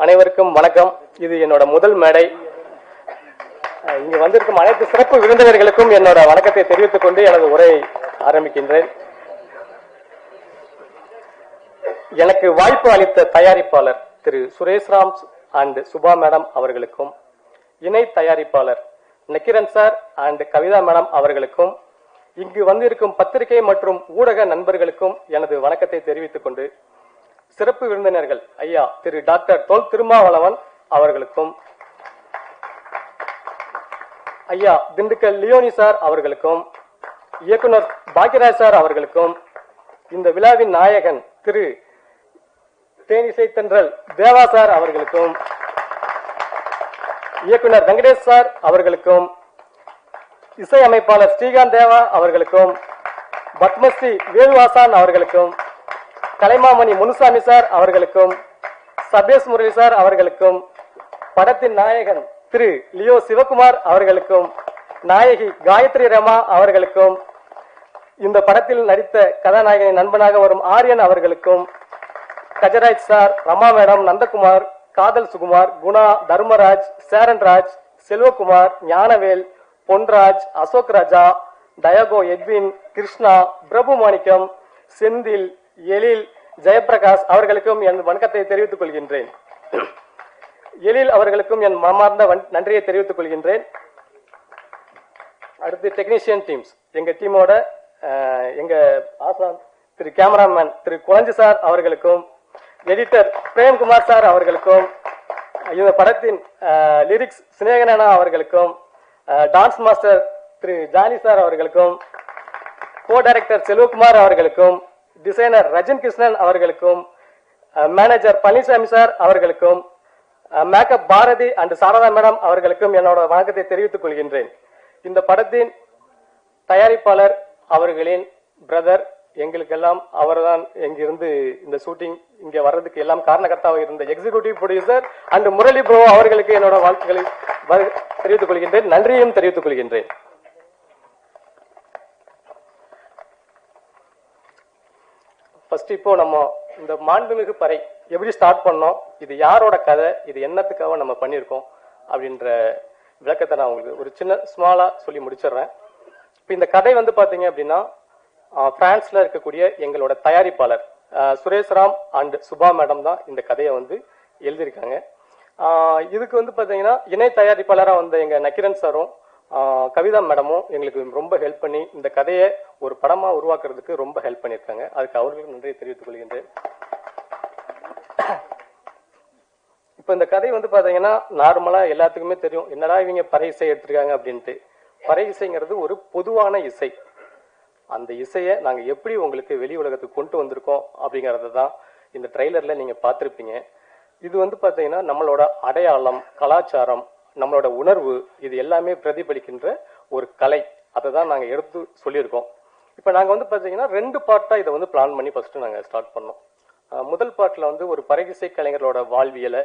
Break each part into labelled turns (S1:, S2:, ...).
S1: அனைவருக்கும் வணக்கம். இது என்னோட முதல் மேடை. இங்கு வந்திருக்கும் அனைத்து சிறப்பு விருந்தினர்களுக்கும் என்னோட வணக்கத்தை தெரிவித்துக் கொண்டு எனது உரையை ஆரம்பிக்கின்றேன். எனக்கு வாய்ப்பு அளித்த தயாரிப்பாளர் திரு சுரேஷ்ராம் அண்ட் சுபா மேடம் அவர்களுக்கும், இணை தயாரிப்பாளர் Nakkheeran sir and Kavitha madam அவர்களுக்கும், இங்கு வந்திருக்கும் பத்திரிகை மற்றும் ஊடக நண்பர்களுக்கும் எனது வணக்கத்தை தெரிவித்துக் கொண்டு, சிறப்பு விருந்தினர்கள் ஐயா திரு டாக்டர் தொல் திருமாவளவன் அவர்களுக்கும், ஐயா திண்டுக்கல் லியோனி சார் அவர்களுக்கும், இயக்குனர் பாக்யராஜ் சார் அவர்களுக்கும், இந்த விழாவின் நாயகன் திரு தேனிசை தென்றல் தேவா சார் அவர்களுக்கும், இயக்குனர் வெங்கடேஷ் சார் அவர்களுக்கும், இசை அமைப்பாளர் ஸ்ரீகாந்த் தேவா அவர்களுக்கும், பத்மஸ்ரீ வேணுவாசான் அவர்களுக்கும், கலைமாமணி முனுசாமி சார் அவர்களுக்கும், சபேஷ் முரளி சார் அவர்களுக்கும், படத்தின் நாயகன் திரு லியோ சிவகுமார் அவர்களுக்கும், நாயகி காயத்ரி ரமா அவர்களுக்கும், இந்த படத்தில் நடித்த கதாநாயகனின் நண்பனாக வரும் ஆரியன் அவர்களுக்கும், கஜராஜ் சார், ரமா மேடம், நந்தகுமார், காதல் சுகுமார், குணா, தர்மராஜ், சேரன்ராஜ், செல்வகுமார், ஞானவேல், பொன்ராஜ், அசோக் ராஜா, டயகோ எட்வின், கிருஷ்ணா, பிரபு மாணிக்கம், செந்தில், எழில், ஜெயபிரகாஷ் அவர்களுக்கும் என் வணக்கத்தை தெரிவித்துக் கொள்கின்றேன். எழில் அவர்களுக்கும் என் மனமார்ந்த நன்றியை தெரிவித்துக் கொள்கின்றேன். அடுத்து டெக்னீஷியன் டீம்ஸ், எங்க டீமோட எங்க ஆசான் திரு கேமராமேன் திரு குழஞ்சி சார் அவர்களுக்கும், எடிட்டர் பிரேம்குமார் சார் அவர்களுக்கும், இந்த படத்தின் லிரிக்ஸ் சினேகனா அவர்களுக்கும், டான்ஸ் மாஸ்டர் திரு ஜானி சார் அவர்களுக்கும், கோ டைரக்டர் செல்வகுமார் அவர்களுக்கும், டிசைனர் ரஜன் கிருஷ்ணன் அவர்களுக்கும், மேனேஜர் பழனிசாமி சார் அவர்களுக்கும், makeup Bharathi and Sarada madam அவர்களுக்கும் என்னோட வணக்கத்தை தெரிவித்துக் கொள்கின்றேன். இந்த படத்தின் தயாரிப்பாளர் அவர்களின் பிரதர், எங்களுக்கெல்லாம் அவர்தான் இங்கிருந்து இந்த ஷூட்டிங் இங்க வர்றதுக்கு எல்லாம் காரணகர்த்தாவாக இருந்த executive producer and Murali bro அவர்களுக்கு என்னோட வாழ்த்துக்களை தெரிவித்துக் கொள்கின்றேன், நன்றியும் தெரிவித்துக் கொள்கின்றேன். ஃபர்ஸ்ட் இப்போ நம்ம இந்த மாண்புமிகு பறை எப்படி ஸ்டார்ட் பண்ணோம், இது யாரோட கதை, இது என்னத்துக்காக நம்ம பண்ணியிருக்கோம் அப்படின்ற விளக்கத்தை நான் உங்களுக்கு ஒரு சின்ன ஸ்மாலா சொல்லி முடிச்சிடுறேன். இப்போ இந்த கதை வந்து பாத்தீங்க அப்படின்னா, பிரான்ஸ்ல இருக்கக்கூடிய எங்களோட தயாரிப்பாளர் சுரேஷ்ராம் அண்ட் சுபா மேடம் தான் இந்த கதையை வந்து எழுதியிருக்காங்க. இதுக்கு வந்து பாத்தீங்கன்னா இணை தயாரிப்பாளராக வந்த எங்க நக்கிரன் சாரும் கவிதா மேடமும் எங்களுக்கு ரொம்ப ஹெல்ப் பண்ணி இந்த கதையை ஒரு படமா உருவாக்குறதுக்கு ரொம்ப ஹெல்ப் பண்ணியிருக்காங்க. அதுக்கு அவர்களுக்கு நன்றியை தெரிவித்துக் கொள்கின்றேன். இப்ப இந்த கதை வந்து பாத்தீங்கன்னா நார்மலா எல்லாத்துக்குமே தெரியும், என்னடா இவங்க பறை இசை எடுத்திருக்காங்க அப்படின்ட்டு. பறை இசைங்கிறது ஒரு பொதுவான இசை. அந்த இசையை நாங்க எப்படி உங்களுக்கு வெளி உலகத்துக்கு கொண்டு வந்திருக்கோம் அப்படிங்கறது தான் இந்த ட்ரெய்லர்ல நீங்க பார்த்திருப்பீங்க. இது வந்து பாத்தீங்கன்னா நம்மளோட அடையாளம், கலாச்சாரம், நம்மளோட உணர்வு, இது எல்லாமே பிரதிபலிக்கின்ற ஒரு கலை. அதை தான் நாங்க எடுத்து சொல்லியிருக்கோம். இப்ப நாங்க வந்து பாத்தீங்கன்னா 2 பார்ட்டா இதை வந்து பிளான் பண்ணி ஃபர்ஸ்ட் நாங்க ஸ்டார்ட் பண்ணோம். முதல் பார்ட்ல வந்து ஒரு பறையிசை கலைஞர்களோட வாழ்வியலை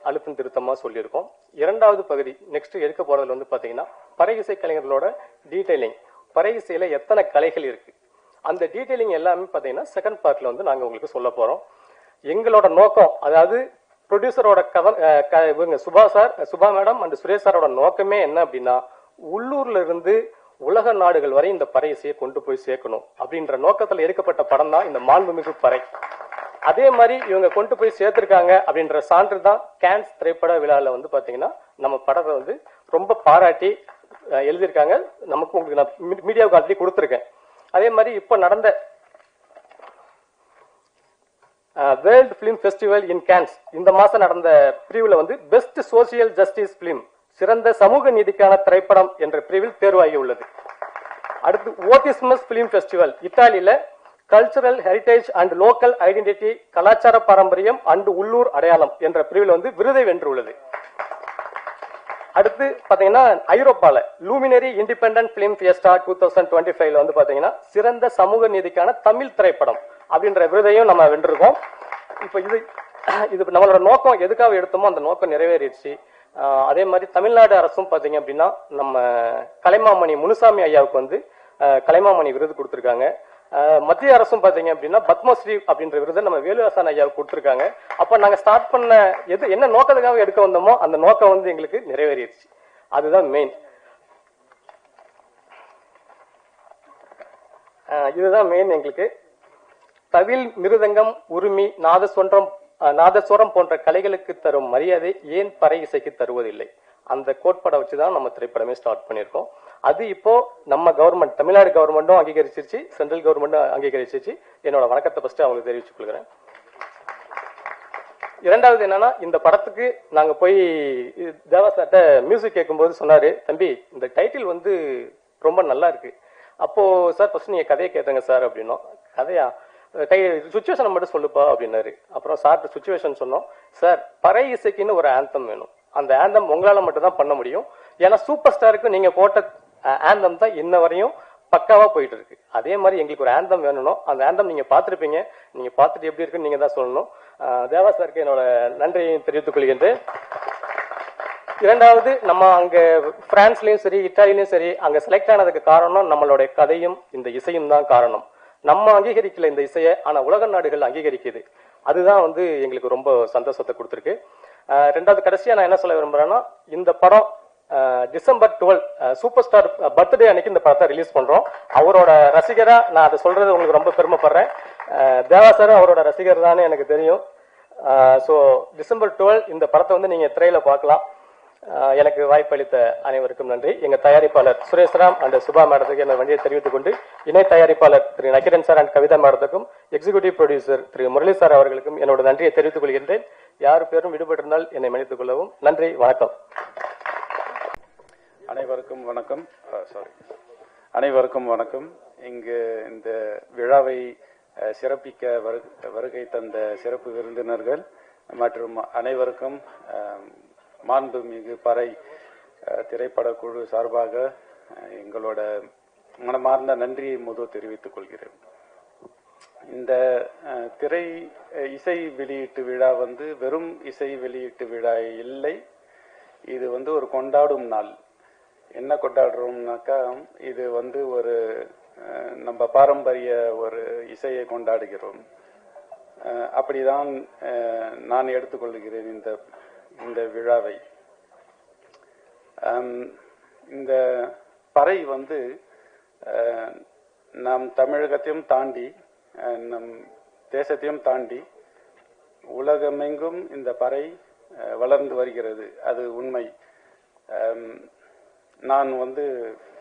S1: அழுத்தம் திருத்தமா சொல்லியிருக்கோம். 2வது பகுதி நெக்ஸ்ட் எடுக்க போறதுல வந்து பாத்தீங்கன்னா பறையிசை கலைஞர்களோட டீடைலிங், பறையிசையில எத்தனை கலைகள் இருக்கு, அந்த டீடைலிங் எல்லாமே பாத்தீங்கன்னா செகண்ட் பார்ட்ல வந்து நாங்க உங்களுக்கு சொல்ல போறோம். எங்களோட நோக்கம், அதாவது ப்ரொடியூசரோட இவங்க சுபா மேடம் அண்ட் சுரேஷ் சாரோட நோக்கமே என்ன அப்படின்னா, உள்ளூர்ல இருந்து உலக நாடுகள் வரை இந்த பறை இசையை கொண்டு போய் சேர்க்கணும் அப்படின்ற நோக்கத்தில் எடுக்கப்பட்ட படம் தான் இந்த மாண்புமிகு பறை. அதே மாதிரி இவங்க கொண்டு போய் சேர்த்திருக்காங்க அப்படின்ற சான்று தான் கேன்ஸ் திரைப்பட விழாவில் வந்து பாத்தீங்கன்னா நம்ம படத்தை வந்து ரொம்ப பாராட்டி எழுதியிருக்காங்க. நமக்கு உங்களுக்கு நான் மீடியாவுக்கு ஆல்ரெடி கொடுத்துருக்கேன். அதே மாதிரி இப்போ நடந்த world film festival in Cannes இந்த மாசம் நடந்த பிரிவில் வந்து பெஸ்ட் சோசியல் ஜஸ்டிஸ் பிலிம், சிறந்த சமூக நீதிக்கான திரைப்படம் என்ற பிரிவில் தேர்வாகி உள்ளது. அடுத்து ஓட்டிஸ்மஸ் பிலிம் ஃபெஸ்டிவல் இத்தாலியில cultural heritage and local identity, கலாச்சார பாரம்பரியம் அண்ட் உள்ளூர் அடையாளம் என்ற பிரிவில் வந்து விருதை வென்றுள்ளது. அடுத்து பாத்தீங்கன்னா ஐரோப்பால லூமினரி இண்டிபெண்டன்ட் பிலிம் ஃபியஸ்டா 2025 வந்து பாத்தீங்கன்னா சிறந்த சமூக நீதிக்கான தமிழ் திரைப்படம் அப்படின்ற விருதையும் நம்ம வென்றிருக்கோம். இப்ப இது நம்மளோட நோக்கம் எதுக்காக எடுத்தோமோ அந்த நோக்கம் நிறைவேறிடுச்சு. அதே மாதிரி தமிழ்நாடு அரசும் பாத்தீங்க அப்படின்னா நம்ம கலைமாமணி முனுசாமி ஐயாவுக்கு வந்து கலைமாமணி விருது கொடுத்திருக்காங்க. மத்திய அரசும் பாத்தீங்க அப்படின்னா பத்மஸ்ரீ அப்படின்ற விருதை நம்ம வேலுவாசன் ஐயாவுக்கு கொடுத்திருக்காங்க. அப்ப நாங்க ஸ்டார்ட் பண்ண என்ன நோக்கத்துக்காக எடுக்க வந்தோமோ அந்த நோக்கம் வந்து எங்களுக்கு நிறைவேறிடுச்சு. அதுதான் மெயின். இதுதான் மெயின் எங்களுக்கு. தவில், மிருதங்கம், உருமி, நாதஸ்வரம் போன்ற கலைகளுக்கு தரும் மரியாதை ஏன் பறை இசைக்கு தருவதில்லை, அந்த கோட்பாடை வச்சுதான் நம்ம திரைப்படமே ஸ்டார்ட் பண்ணியிருக்கோம். அது இப்போ நம்ம கவர்மெண்ட், தமிழ்நாடு கவர்மெண்ட்டும் அங்கீகரிச்சிருச்சு, சென்ட்ரல் கவர்மெண்ட்டும் அங்கீகரிச்சிருச்சு. என்னோட வணக்கத்தை ஃபர்ஸ்ட் அவங்களுக்கு தெரிவிச்சுக் கொள்கிறேன். 2வது என்னன்னா, இந்த படத்துக்கு நாங்க போய் தேவா சார்ட்ட மியூசிக் கேட்கும்போது சொன்னாரு, தம்பி இந்த டைட்டில் வந்து ரொம்ப நல்லா இருக்கு. அப்போ சார் ஃபர்ஸ்ட் நீங்க கதையை கேட்டங்க சார் அப்படின்னோம். கதையா, சுச்சுவேஷனை மட்டும் சொல்லுப்பா அப்படின்னாரு. அப்புறம் சார் சுச்சுவேஷன் சொன்னோம். சார் பறை இசைக்குன்னு ஒரு ஆந்தம் வேணும், அந்த ஆந்தம் உங்களால மட்டும் தான் பண்ண முடியும். ஏன்னா சூப்பர் ஸ்டாருக்கு நீங்க போட்ட ஆந்தம் தான் இன்ன வரையும் பக்காவா போயிட்டு இருக்கு. அதே மாதிரி எங்களுக்கு ஒரு ஆந்தம் வேணும். அந்த ஆந்தம் நீங்க பாத்திருப்பீங்க, நீங்க பார்த்துட்டு எப்படி இருக்குன்னு நீங்க தான் சொல்லணும். தேவா சாருக்கு என்னோட நன்றியை தெரிவித்துக் கொள்கின்றேன். 2வது, நம்ம அங்க பிரான்ஸ்லயும் சரி இத்தாலியிலும் சரி அங்க செலக்ட் ஆனதுக்கு காரணம் நம்மளுடைய கதையும் இந்த இசையும் தான் காரணம். நம்ம அங்கீகரிக்கல இந்த இசையை, ஆனா உலக நாடுகள் அங்கீகரிக்குது. அதுதான் வந்து எங்களுக்கு ரொம்ப சந்தோஷத்தை கொடுத்துருக்கு. 2வது கடைசியா நான் என்ன சொல்ல விரும்புறேன்னா, இந்த படம் டிசம்பர் 12 சூப்பர் ஸ்டார் பர்த்டே அன்னைக்கு இந்த படத்தை ரிலீஸ் பண்றோம். அவரோட ரசிகரா நான் அதை சொல்றது உங்களுக்கு ரொம்ப பெருமைப்படுறேன். தேவா சாரும் அவரோட ரசிகர் தானே எனக்கு தெரியும். ஸோ டிசம்பர் 12 இந்த படத்தை வந்து நீங்க திரையில பார்க்கலாம். எனக்கு வாய்ப்பளித்த அனைவருக்கும் நன்றி. எங்க தயாரிப்பாளர் சுரேஷ்ராம் அண்ட் சுபா மேடத்துக்கு என்ன நன்றியை தெரிவித்துக் கொண்டு, இணை தயாரிப்பாளர் திரு நக்கிரன் சார் அண்ட் கவிதா மேடத்துக்கும், எக்ஸிகியூட்டிவ் ப்ரொடியூசர் திரு முரளி சார் அவர்களுக்கும் என்னோட நன்றியை தெரிவித்துக் கொள்கின்றேன். யார் பேரும் விடுபட்டிருந்தால் என்னை மன்னித்துக் கொள்ளவும். நன்றி, வணக்கம்.
S2: அனைவருக்கும் வணக்கம். அனைவருக்கும் வணக்கம். இங்கு இந்த விழாவை சிறப்பிக்க வருகை தந்த சிறப்பு விருந்தினர்கள் மற்றும் அனைவருக்கும் மாண்புமிகு பறை திரைப்பட குழு சார்பாக எங்களோட மனமார்ந்த நன்றியை தெரிவித்துக் கொள்கிறேன். இந்த திரை இசை வெளியீட்டு விழா வந்து வெறும் இசை வெளியீட்டு விழா இல்லை, இது வந்து ஒரு கொண்டாடும் நாள். என்ன கொண்டாடுறோம்னாக்கா, இது வந்து ஒரு நம்ம பாரம்பரிய ஒரு இசையை கொண்டாடுகிறோம். அப்படிதான் நான் எடுத்துக்கொள்கிறேன் இந்த விழாவை. இந்த பறை வந்து நம் தமிழகத்தையும் தாண்டி நம் தேசத்தையும் தாண்டி உலகமெங்கும் இந்த பறை வளர்ந்து வருகிறது, அது உண்மை. நான்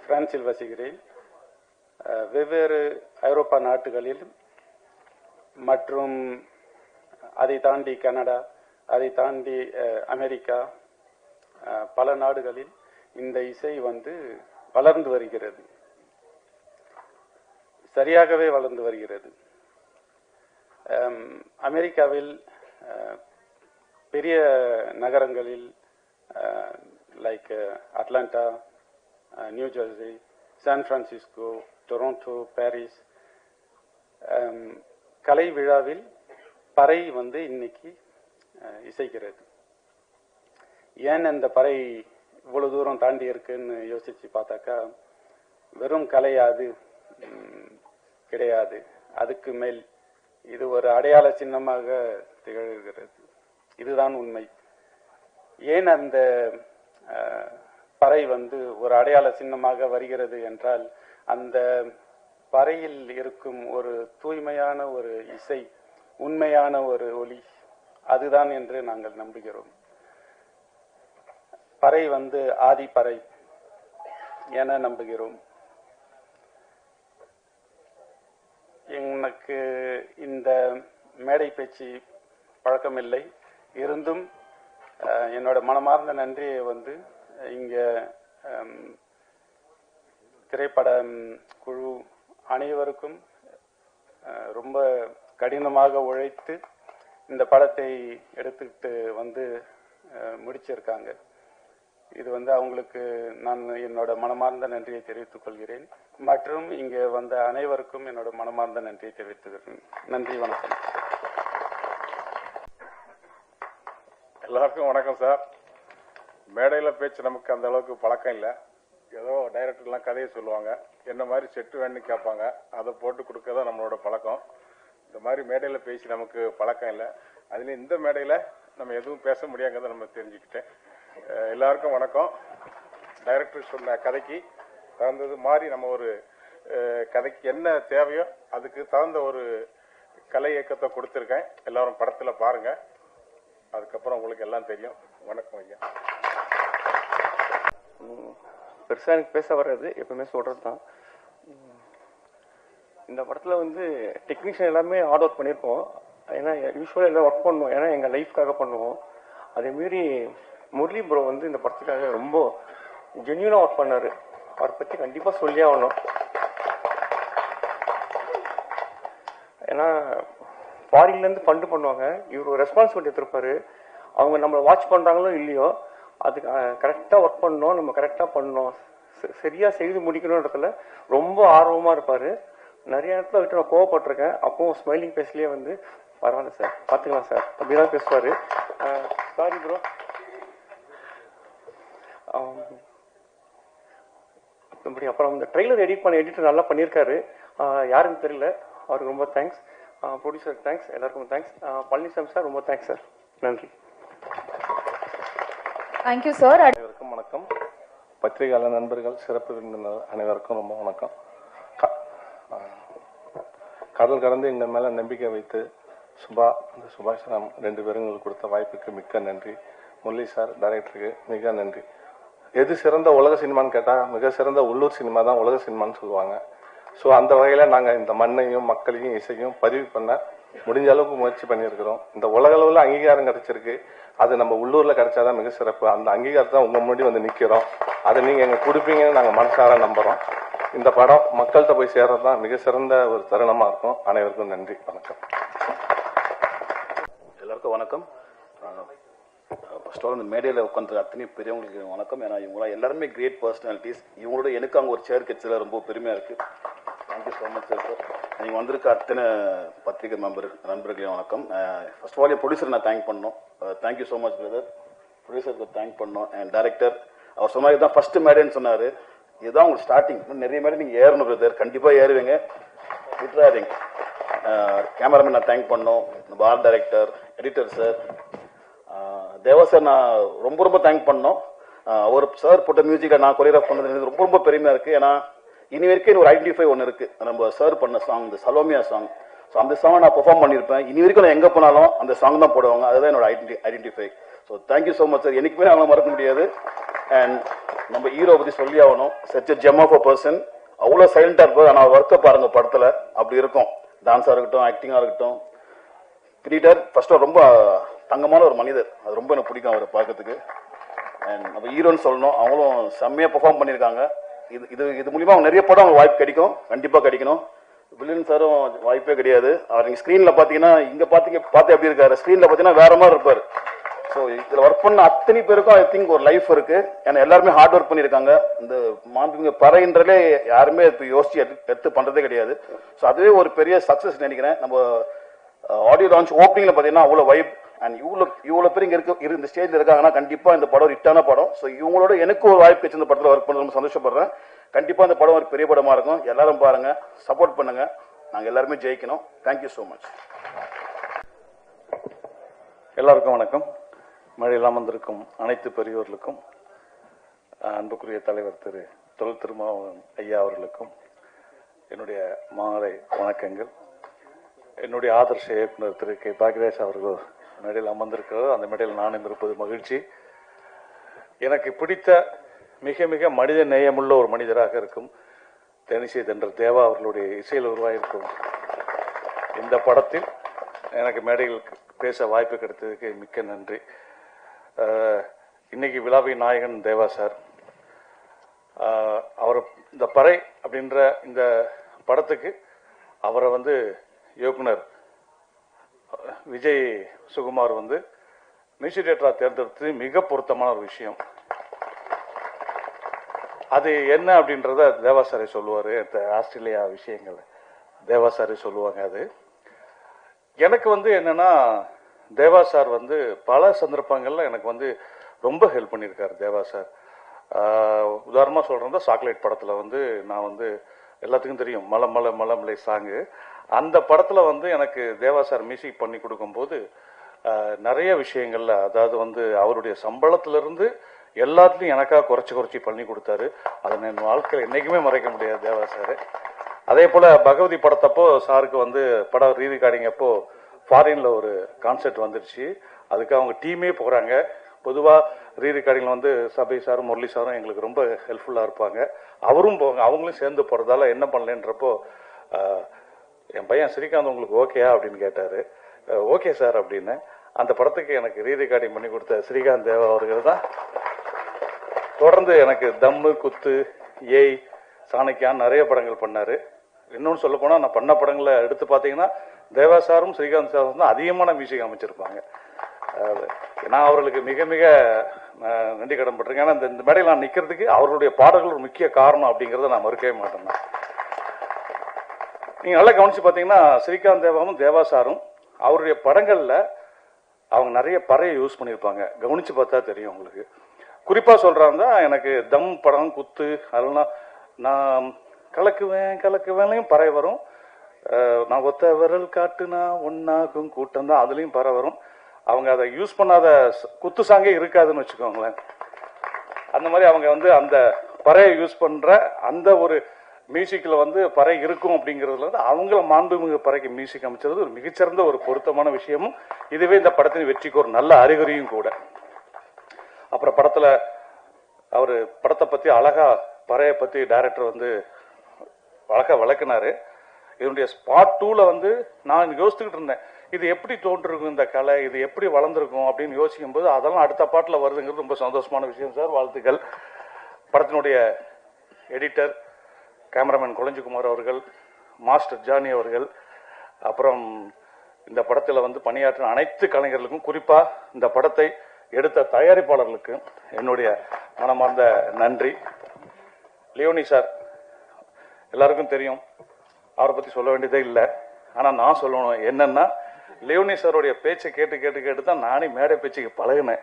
S2: பிரான்சில் வசிக்கிறேன். வெவ்வேறு ஐரோப்பா நாட்டுகளில் மற்றும் அதை தாண்டி கனடா, அதை தாண்டி அமெரிக்கா, பல நாடுகளில் இந்த இசை வளர்ந்து வருகிறது, சரியாகவே வளர்ந்து வருகிறது. அமெரிக்காவில் பெரிய நகரங்களில் like Atlanta, New Jersey, San Francisco, Toronto, Paris கலை விழாவில் பறை இன்னைக்கு இசைக்கிறது. ஏன் அந்த பறை இவ்வளவு தூரம் தாண்டி இருக்குன்னு யோசிச்சு பார்த்தாக்கா, வெறும் கலை அது கிடையாது, அதுக்கு மேல் இது ஒரு அடையாள சின்னமாக திகழ்கிறது. இதுதான் உண்மை. ஏன் அந்த பறை ஒரு அடையாள சின்னமாக வருகிறது என்றால், அந்த பறையில் இருக்கும் ஒரு தூய்மையான ஒரு இசை, உண்மையான ஒரு ஒலி, அதுதான் என்று நாங்கள் நம்புகிறோம். பறை ஆதி பறை என நம்புகிறோம். எனக்கு இந்த மேடை பேச்சு பழக்கமில்லை, இருந்தும் என்னோட மனமார்ந்த நன்றியை இங்க திரைப்பட குழு அனைவருக்கும் ரொம்ப கடினமாக உழைத்து இந்த படத்தை எடுத்துக்கிட்டு முடிச்சிருக்காங்க. இது அவங்களுக்கு நான் என்னோட மனமார்ந்த நன்றியை தெரிவித்துக் கொள்கிறேன். மற்றும் இங்கே வந்த அனைவருக்கும் என்னோட மனமார்ந்த நன்றியை தெரிவித்துக்கிறேன். நன்றி, வணக்கம்.
S3: எல்லாருக்கும் வணக்கம் சார். மேடையில் பேச்சு நமக்கு அந்த அளவுக்கு பழக்கம் இல்லை. ஏதோ டைரக்டர்லாம் கதையை சொல்லுவாங்க, என்ன மாதிரி செட்டு வேணும்னு கேட்பாங்க, அதை போட்டு கொடுக்கறதான் நம்மளோட பழக்கம். இந்த மாதிரி மேடையில் பேசி நமக்கு பழக்கம் இல்லை. அதுலேயும் இந்த மேடையில் நம்ம எதுவும் பேச முடியாங்கிறத நம்ம தெரிஞ்சுக்கிட்டேன். எல்லாருக்கும் வணக்கம். டைரக்டர் சொன்ன கதைக்கு தகுந்தது மாதிரி நம்ம ஒரு கதைக்கு என்ன தேவையோ அதுக்கு தகுந்த ஒரு கலை இயக்கத்தை கொடுத்துருக்கேன். எல்லாரும் படத்தில் பாருங்க, அதுக்கப்புறம் உங்களுக்கு எல்லாம் தெரியும். வணக்கம் ஐயா.
S4: பெருசாக எனக்கு பேச வர்றது எப்பவுமே சொல்கிறது தான். இந்த படத்தில் டெக்னீஷியன் எல்லாமே ஹார்ட் ஒர்க் பண்ணியிருக்கோம். ஏன்னா யூஸ்வலாக எல்லாம் ஒர்க் பண்ணுவோம், ஏன்னா எங்கள் லைஃப்காக பண்ணுவோம். அதேமாரி முரளி ப்ரோ இந்த படத்துக்காக ரொம்ப ஜென்யூனாக ஒர்க் பண்ணார். அவரை பற்றி கண்டிப்பாக சொல்லி ஆகணும். ஏன்னா ஃபாரின்லேருந்து ஃபண்டு பண்ணுவாங்க, இவர் ஒரு ரெஸ்பான்சிபிலிட்டி எடுத்திருப்பாரு. அவங்க நம்மளை வாட்ச் பண்ணுறாங்களோ இல்லையோ, அதுக்கு கரெக்டாக ஒர்க் பண்ணணும், நம்ம கரெக்டாக பண்ணணும், சரியாக செய்து முடிக்கணுன்றதுல ரொம்ப ஆர்வமாக இருப்பார். நிறைய இடத்துல விட்டு நான் கோவப்பட்டிருக்கேன். அப்போவும் ஸ்மைலிங் பேஸ்லேயே பரவாயில்ல சார், பார்த்துக்கலாம் சார் அப்படிதான் பேசுவார். Sorry bro. அப்புறம் இந்த ட்ரெய்லர் எடிட் பண்ண எடிட்டர் நல்லா பண்ணியிருக்காரு. யாருன்னு தெரியல, அவருக்கு ரொம்ப தேங்க்ஸ். ப்ரொடியூசருக்கு தேங்க்ஸ், எல்லாருக்கும் தேங்க்ஸ். பழனிசாமி சார் ரொம்ப தேங்க்ஸ் சார். நன்றி.
S5: Thank you sir.
S6: அனைவருக்கும் வணக்கம். பத்திரிகையாளர் நண்பர்கள், சிறப்பு விருந்தினர் அனைவருக்கும் ரொம்ப வணக்கம். கடல் கடந்து எங்கள் மேல நம்பிக்கை வைத்து சுபாஷ் ராம் 2 பேருங்களுக்கு கொடுத்த வாய்ப்புக்கு மிக்க நன்றி. முரளி சார் டைரக்டருக்கு மிக நன்றி. எது சிறந்த உலக சினிமான்னு கேட்டால் மிக சிறந்த உள்ளூர் சினிமா தான் உலக சினிமான்னு சொல்லுவாங்க. ஸோ அந்த வகையில் நாங்கள் இந்த மண்ணையும் மக்களையும் இசையும் பதிவு பண்ண முடிஞ்ச அளவுக்கு முயற்சி பண்ணியிருக்கிறோம். இந்த உலக அளவில் அங்கீகாரம் கிடைச்சிருக்கு, அது நம்ம உள்ளூரில் கிடைச்சாதான் மிக சிறப்பு. அந்த அங்கீகாரத்தை உங்கள் முன்னாடி நிற்கிறோம். அதை நீங்கள் எங்களுக்கு கொடுப்பீங்கன்னு நாங்கள் மனசார நம்புகிறோம். இந்த படம் மக்கள்கிட்ட போய் சேர்றது தான் மிக சிறந்த ஒரு தருணமாக இருக்கும். அனைவருக்கும் நன்றி, வணக்கம்.
S7: எல்லாருக்கும் வணக்கம். ஃபர்ஸ்ட் ஆல் இந்த மேடையில் உட்காந்து அத்தனை பெரியவங்களுக்கு வணக்கம். ஏன்னா இவங்களாம் எல்லாருமே கிரேட் பர்சனாலிட்டிஸ். இவங்களோட எனக்கு அங்கே ஒரு சேர் கட்சியில் ரொம்ப பெருமையாக இருக்குது. Thank you so much sir. நீங்கள் வந்திருக்க அத்தனை பத்திரிகை நண்பர்களையும் வணக்கம். ஃபர்ஸ்ட் ஆஃப் ஆல் என் ப்ரொடியூசர் நான் தேங்க் பண்ணோம். Thank you so much brother. ப்ரொடியூசருக்கு தேங்க் பண்ணோம். அண்ட் டைரக்டர் அவர் சொன்னார் இதுதான் ஃபர்ஸ்ட் மேடைன்னு சொன்னார். இதுதான் உங்களுக்கு ஸ்டார்டிங். நிறைய மேடை நீங்கள் ஏறணும் பிரதர், கண்டிப்பாக ஏறுவீங்க, விட்டுறாதீங்க. கேமராமேன் நான் தேங்க் பண்ணோம், ஆர்ட் டைரக்டர், எடிட்டர் சார், தேவா சார் நான் ரொம்ப ரொம்ப தேங்க் பண்ணோம். அவர் சார் போட்ட மியூசிக்கை நான் கொரியோகிராஃப் பண்ணது ரொம்ப ரொம்ப பெருமையாக இருக்குது. ஏன்னா இனி வரைக்கும் ஒரு ஐடென்டிஃபை ஒன்று இருக்குது. நம்ம சார் பண்ண சாங், இந்த சலோமியா சாங் ஸோ அந்த சாங் நான் பெர்ஃபார்ம் பண்ணியிருப்பேன். இனி வரைக்கும் நான் எங்கே போனாலும் அந்த சாங் தான் போடுவாங்க. அதுதான் என்னோட identify. So thank you so much sir. எனக்குமே அவங்கள மறக்க முடியாது. அண்ட் நம்ம ஹீரோ பற்றி சொல்லி ஆகணும். Such a gem of a person. அவ்வளோ சைலண்டாக இருப்பார். ஆனால் ஒர்க்கை பாருங்க படத்தில் அப்படி இருக்கும். டான்ஸாக இருக்கட்டும், ஆக்டிங்காக இருக்கட்டும். கிரீடர் ஃபர்ஸ்ட் ரொம்ப தங்கமான ஒரு மனிதர். அது ரொம்ப எனக்கு பிடிக்கும் அவரை பார்க்கறதுக்கு. அண்ட் நம்ம ஹீரோன்னு சொல்லணும். அவங்களும் செம்மையாக பெர்ஃபார்ம் பண்ணியிருக்காங்க. இது மூலியமா அவங்க நிறைய படம் அவங்க வாய்ப்பு கிடைக்கும். கண்டிப்பாக கிடைக்கணும். வில்லன் சாரும் வாய்ப்பே கிடையாது. அவர் நீங்கள் ஸ்க்ரீனில் பார்த்தீங்கன்னா இங்கே பார்த்து எப்படி இருக்காரு, ஸ்க்ரீனில் பார்த்தீங்கன்னா வேற மாதிரி இருப்பார். ஸோ இதில் ஒர்க் பண்ண அத்தனை பேருக்கும் ஐ திங்க் ஒரு லைஃப் இருக்கு. ஏன்னா எல்லாருமே ஹார்ட் ஒர்க் பண்ணியிருக்காங்க. இந்த மாண்புமிகு பறைன்றதே யாருமே இப்போ யோசிச்சு எடுத்து பண்ணுறதே கிடையாது. ஸோ அதுவே ஒரு பெரிய சக்ஸஸ் நினைக்கிறேன். நம்ம ஆடியோ லான்ச் ஓப்பனிங்ல பார்த்தீங்கன்னா அவ்வளோ வைப். அண்ட் இவ்வளோ பேர் இங்கே இந்த ஸ்டேஜில் இருக்காங்கன்னா கண்டிப்பாக இந்த படம் ஒரு ஹிட்டான படம். ஸோ இவங்களோட எனக்கு ஒரு வாய்ப்பு வச்சு இந்த படத்தில் ஒர்க் பண்ண ரொம்ப சந்தோஷப்படுறேன். கண்டிப்பாக இந்த படம் ஒரு பெரிய படமாக இருக்கும். எல்லாரும் பாருங்க, சப்போர்ட் பண்ணுங்க. நாங்கள் எல்லாருமே ஜெயிக்கணும். Thank you so much.
S3: எல்லாருக்கும் வணக்கம். மழையில் அமர்ந்திருக்கும் அனைத்து பெரியோர்களுக்கும், அன்புக்குரிய தலைவர் திரு தொல் திருமாவளவன் ஐயா அவர்களுக்கும் என்னுடைய மாலை வணக்கங்கள். என்னுடைய ஆதர்ஷ இயக்குனர் திரு கே பாக்யராஜ் அவர்கள் மேடையில் அமர்ந்திருக்கிறார். அந்த மேடையில் நானும் இருப்பது மகிழ்ச்சி. எனக்கு பிடித்த மிக மிக மனித நேயமுள்ள ஒரு மனிதராக இருக்கும் தேனிசை தென்றல் தேவா அவர்களுடைய இசையில் உருவாகிருக்கும் இந்த படத்தில் எனக்கு மேடையில் பேச வாய்ப்பு கிடைத்ததுக்கு மிக்க நன்றி. இன்னைக்கு விழாவின் நாயகன் தேவா சார். அவர் இந்த பறை அப்படின்ற இந்த படத்துக்கு அவரை இயக்குனர் விஜய் சுகுமார் மியூசிக் டைரக்டரா தேர்ந்தெடுத்து மிக பொருத்தமான ஒரு விஷயம். அது என்ன அப்படின்றத தேவா சாரை சொல்லுவாரு. ஆஸ்திரேலியா விஷயங்கள் தேவா சாரை சொல்லுவாங்க. அது எனக்கு என்னன்னா, தேவா சார் பல சந்தர்ப்பங்கள்ல எனக்கு ரொம்ப ஹெல்ப் பண்ணியிருக்காரு தேவா சார். உதாரணமா சொல்றேன், சாக்லேட் படத்துல நான் எல்லாத்துக்கும் தெரியும் மலை மலை மலை மலை சாங்கு. அந்த படத்துல எனக்கு தேவா சார் மியூசிக் பண்ணி கொடுக்கும்போது நிறைய விஷயங்கள்ல, அதாவது அவருடைய சம்பளத்திலிருந்து எல்லாத்துலயும் எனக்காக குறைச்சி பண்ணி கொடுத்தாரு. அதை என் வாழ்க்கையில் என்னைக்குமே மறைக்க முடியாது தேவா சார். அதே போல பகவதி படத்தப்போ சாருக்கு படம் ரீரிகார்டிங் அப்போ ஃபாரின்ல ஒரு கான்செர்ட் வந்துருச்சு. அதுக்கு அவங்க டீமே போறாங்க. பொதுவா ரீரிகார்டிங்ல சபை சாரும் முரளி சாரும் எங்களுக்கு ரொம்ப ஹெல்ப்ஃபுல்லா இருப்பாங்க. அவரும் போவாங்க. அவங்களும் சேர்ந்து போறதால என்ன பண்ணலன்றப்போ என் பையன் ஸ்ரீகாந்த் உங்களுக்கு ஓகேயா அப்படின்னு கேட்டாரு. ஓகே சார் அப்படின்னு. அந்த படத்துக்கு எனக்கு ரீரிகார்டிங் பண்ணி கொடுத்த ஸ்ரீகாந்த் தேவா அவர்கள் தான் தொடர்ந்து எனக்கு தம்மு, குத்து, ஏய், சாணக்கியான் நிறைய படங்கள் பண்ணாரு. இன்னொன்னு சொல்ல போனா நான் பண்ண படங்களை எடுத்து பார்த்தீங்கன்னா தேவா சாரும் ஸ்ரீகாந்த் சாரும் தான் அதிகமான மியூசிக் அமைச்சிருப்பாங்க. நான் அவர்களுக்கு மிக மிக நன்றி கடன் பட்டிருக்கேன். ஏன்னா இந்த மேடையில் நான் நிற்கிறதுக்கு அவர்களுடைய பாடல்கள் ஒரு முக்கிய காரணம் அப்படிங்கிறத நான் மறுக்கவே மாட்டேன். நீங்க நல்லா கவனிச்சு பார்த்தீங்கன்னா ஸ்ரீகாந்த் தேவாவும் தேவா சாரும் அவருடைய படங்கள்ல அவங்க நிறைய பறையை யூஸ் பண்ணியிருப்பாங்க. கவனிச்சு பார்த்தா தெரியும் உங்களுக்கு. குறிப்பா சொல்றாங்க, எனக்கு தம் படம், குத்து, அதெல்லாம் நான் கலக்குவேன்லையும் பறை வரும். நான் ஒத்த விரல் காட்டுனா ஒன்னாகும் கூட்டம் தான், அதுலயும் பறை வரும். அவங்க அதை யூஸ் பண்ணாத குத்து சாங்கே இருக்காதுன்னு வச்சுக்கோங்களேன். அந்த மாதிரி அவங்க அந்த பறையை யூஸ் பண்ற அந்த ஒரு மியூசிக்ல பறை இருக்கும் அப்படிங்கிறதுல அவங்கள மாண்புமிகு பறைக்கு மியூசிக் அமைச்சது ஒரு மிகச்சிறந்த ஒரு பொருத்தமான விஷயமும், இதுவே இந்த படத்தின் வெற்றிக்கு ஒரு நல்ல அறிகுறியும் கூட. அப்புறம் படத்துல அவரு படத்தை பத்தி அழகா பறையை பத்தி டைரக்டர் அழகா விளக்குனாரு. இதனுடைய ஸ்பாட் 2ல நான் யோசிச்சுக்கிட்டு இருந்தேன், இது எப்படி தோன்றிருக்கும் இந்த கலை, இது எப்படி வளர்ந்துருக்கும் அப்படின்னு யோசிக்கும் போது அதெல்லாம் அடுத்த பாட்டில் வருதுங்கிறது ரொம்ப சந்தோஷமான விஷயம் சார். வாழ்த்துக்கள். படத்தினுடைய எடிட்டர் கேமராமேன் குளஞ்சிக்குமார் அவர்கள், மாஸ்டர் ஜானி அவர்கள், அப்புறம் இந்த படத்தில் பணியாற்றின அனைத்து கலைஞர்களுக்கும், குறிப்பா இந்த படத்தை எடுத்த தயாரிப்பாளர்களுக்கு என்னுடைய மனமார்ந்த நன்றி. லியோனி சார் எல்லாருக்கும் தெரியும், அவரை பத்தி சொல்ல வேண்டியதே இல்லை. ஆனா நான் சொல்லணும் என்னன்னா, லியோனி சாருடைய பேச்சை கேட்டு தான் நானே மேடை பேச்சுக்கு பழகினேன்.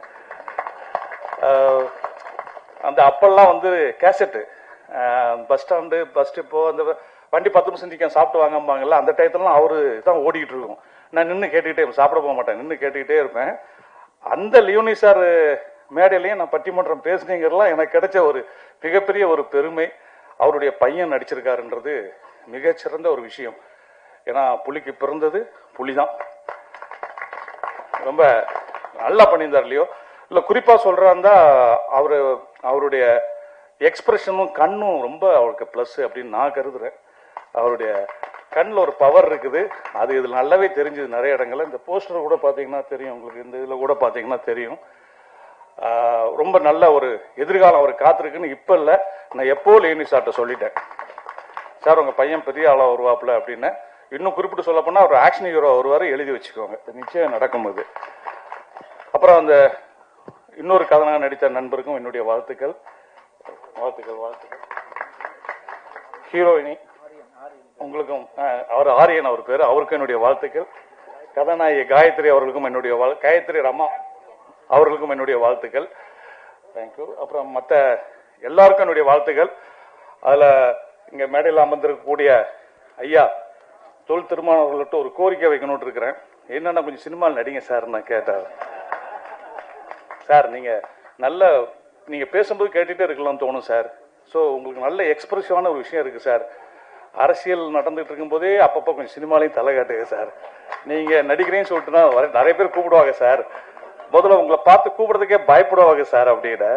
S3: அந்த அப்பெல்லாம் கேசட்டு பஸ் ஸ்டாண்டு, பஸ் ஸ்டாப்போ அந்த வண்டி 10 நிமிஷம் நிற்க சாப்பிட்டு வாங்கம்பாங்கல்ல, அந்த டயத்துலாம் அவரு தான் ஓடிக்கிட்டு இருக்கும். நான் நின்று கேட்டுக்கிட்டே, சாப்பிட போக மாட்டேன், நின்று கேட்டுக்கிட்டே இருப்பேன். அந்த லியோனி சார் மேடையிலையும் நான் பட்டிமன்றம் பேசுனீங்கிறதுலாம் எனக்கு கிடைச்ச ஒரு மிகப்பெரிய ஒரு பெருமை. அவருடைய பையன் நடிச்சிருக்காருன்றது மிகச்சிறந்த ஒரு விஷயம்.
S5: ஏன்னா புலிக்கு பிறந்தது புலி தான். ரொம்ப நல்லா பண்ணியிருந்தார் இல்லையோ. இல்லை குறிப்பாக சொல்கிறாருந்தா அவருடைய எக்ஸ்பிரஷனும் கண்ணும் ரொம்ப அவருக்கு ப்ளஸ் அப்படின்னு நான் கருதுறேன். அவருடைய கண்ணில் ஒரு பவர் இருக்குது, அது இதில் நல்லாவே தெரிஞ்சுது நிறைய இடங்கள்ல. இந்த போஸ்டர் கூட பார்த்தீங்கன்னா தெரியும் உங்களுக்கு, இந்த இதில் கூட பார்த்தீங்கன்னா தெரியும். ரொம்ப நல்ல ஒரு எதிர்காலம் அவர் காத்திருக்குன்னு இப்போ இல்லை, நான் எப்போ லேனி சார்ட்ட சொல்லிட்டேன், சார் உங்கள் பையன் பெரிய ஆளாக வருவாப்புல அப்படின்னு. இன்னும் குறிப்பிட்டு சொல்ல போனால் அவர் ஆக்ஷன் ஹீரோ வருவார், எழுதி வச்சுக்கோங்க, நிச்சயம் நடக்கும்போது. அப்புறம் அந்த இன்னொரு கதனாக நடித்த நண்பருக்கும் என்னுடைய வாழ்த்துக்கள். ஹீரோயினி உங்களுக்கும், அவர் ஆரியன் அவர் பேர், அவருக்கும் என்னுடைய வாழ்த்துக்கள். கதாநாயகி காயத்ரி அவர்களுக்கும் என்னுடைய காயத்ரி ரமா அவர்களுக்கும் என்னுடைய வாழ்த்துக்கள். தேங்க்யூ. அப்புறம் மற்ற எல்லாருக்கும் என்னுடைய வாழ்த்துக்கள். அதில் இங்கே மேடையில் அமர்ந்திருக்கக்கூடிய ஐயா தொல் திருமணம் அவர்கள்ட்ட ஒரு கோரிக்கை வைக்கணும்னு இருக்கிறேன். என்னென்ன கொஞ்சம் சினிமாவில் நடிங்க சார் நான் கேட்டார். சார் நீங்கள் பேசும்போது கேட்டுகிட்டே இருக்கலாம்னு தோணும் சார். ஸோ உங்களுக்கு நல்ல எக்ஸ்பிரசிவான ஒரு விஷயம் இருக்குது சார். அரசியல் நடந்துகிட்டு இருக்கும்போதே அப்பப்போ கொஞ்சம் சினிமாலையும் தலை காட்டுங்க சார். நீங்கள் நடிக்கிறேன்னு சொல்லிட்டுனா நிறைய பேர் கூப்பிடுவாங்க சார், முதல்ல உங்களை பார்த்து கூப்பிடுறதுக்கே பயப்படுவாங்க சார் அப்படின்னு.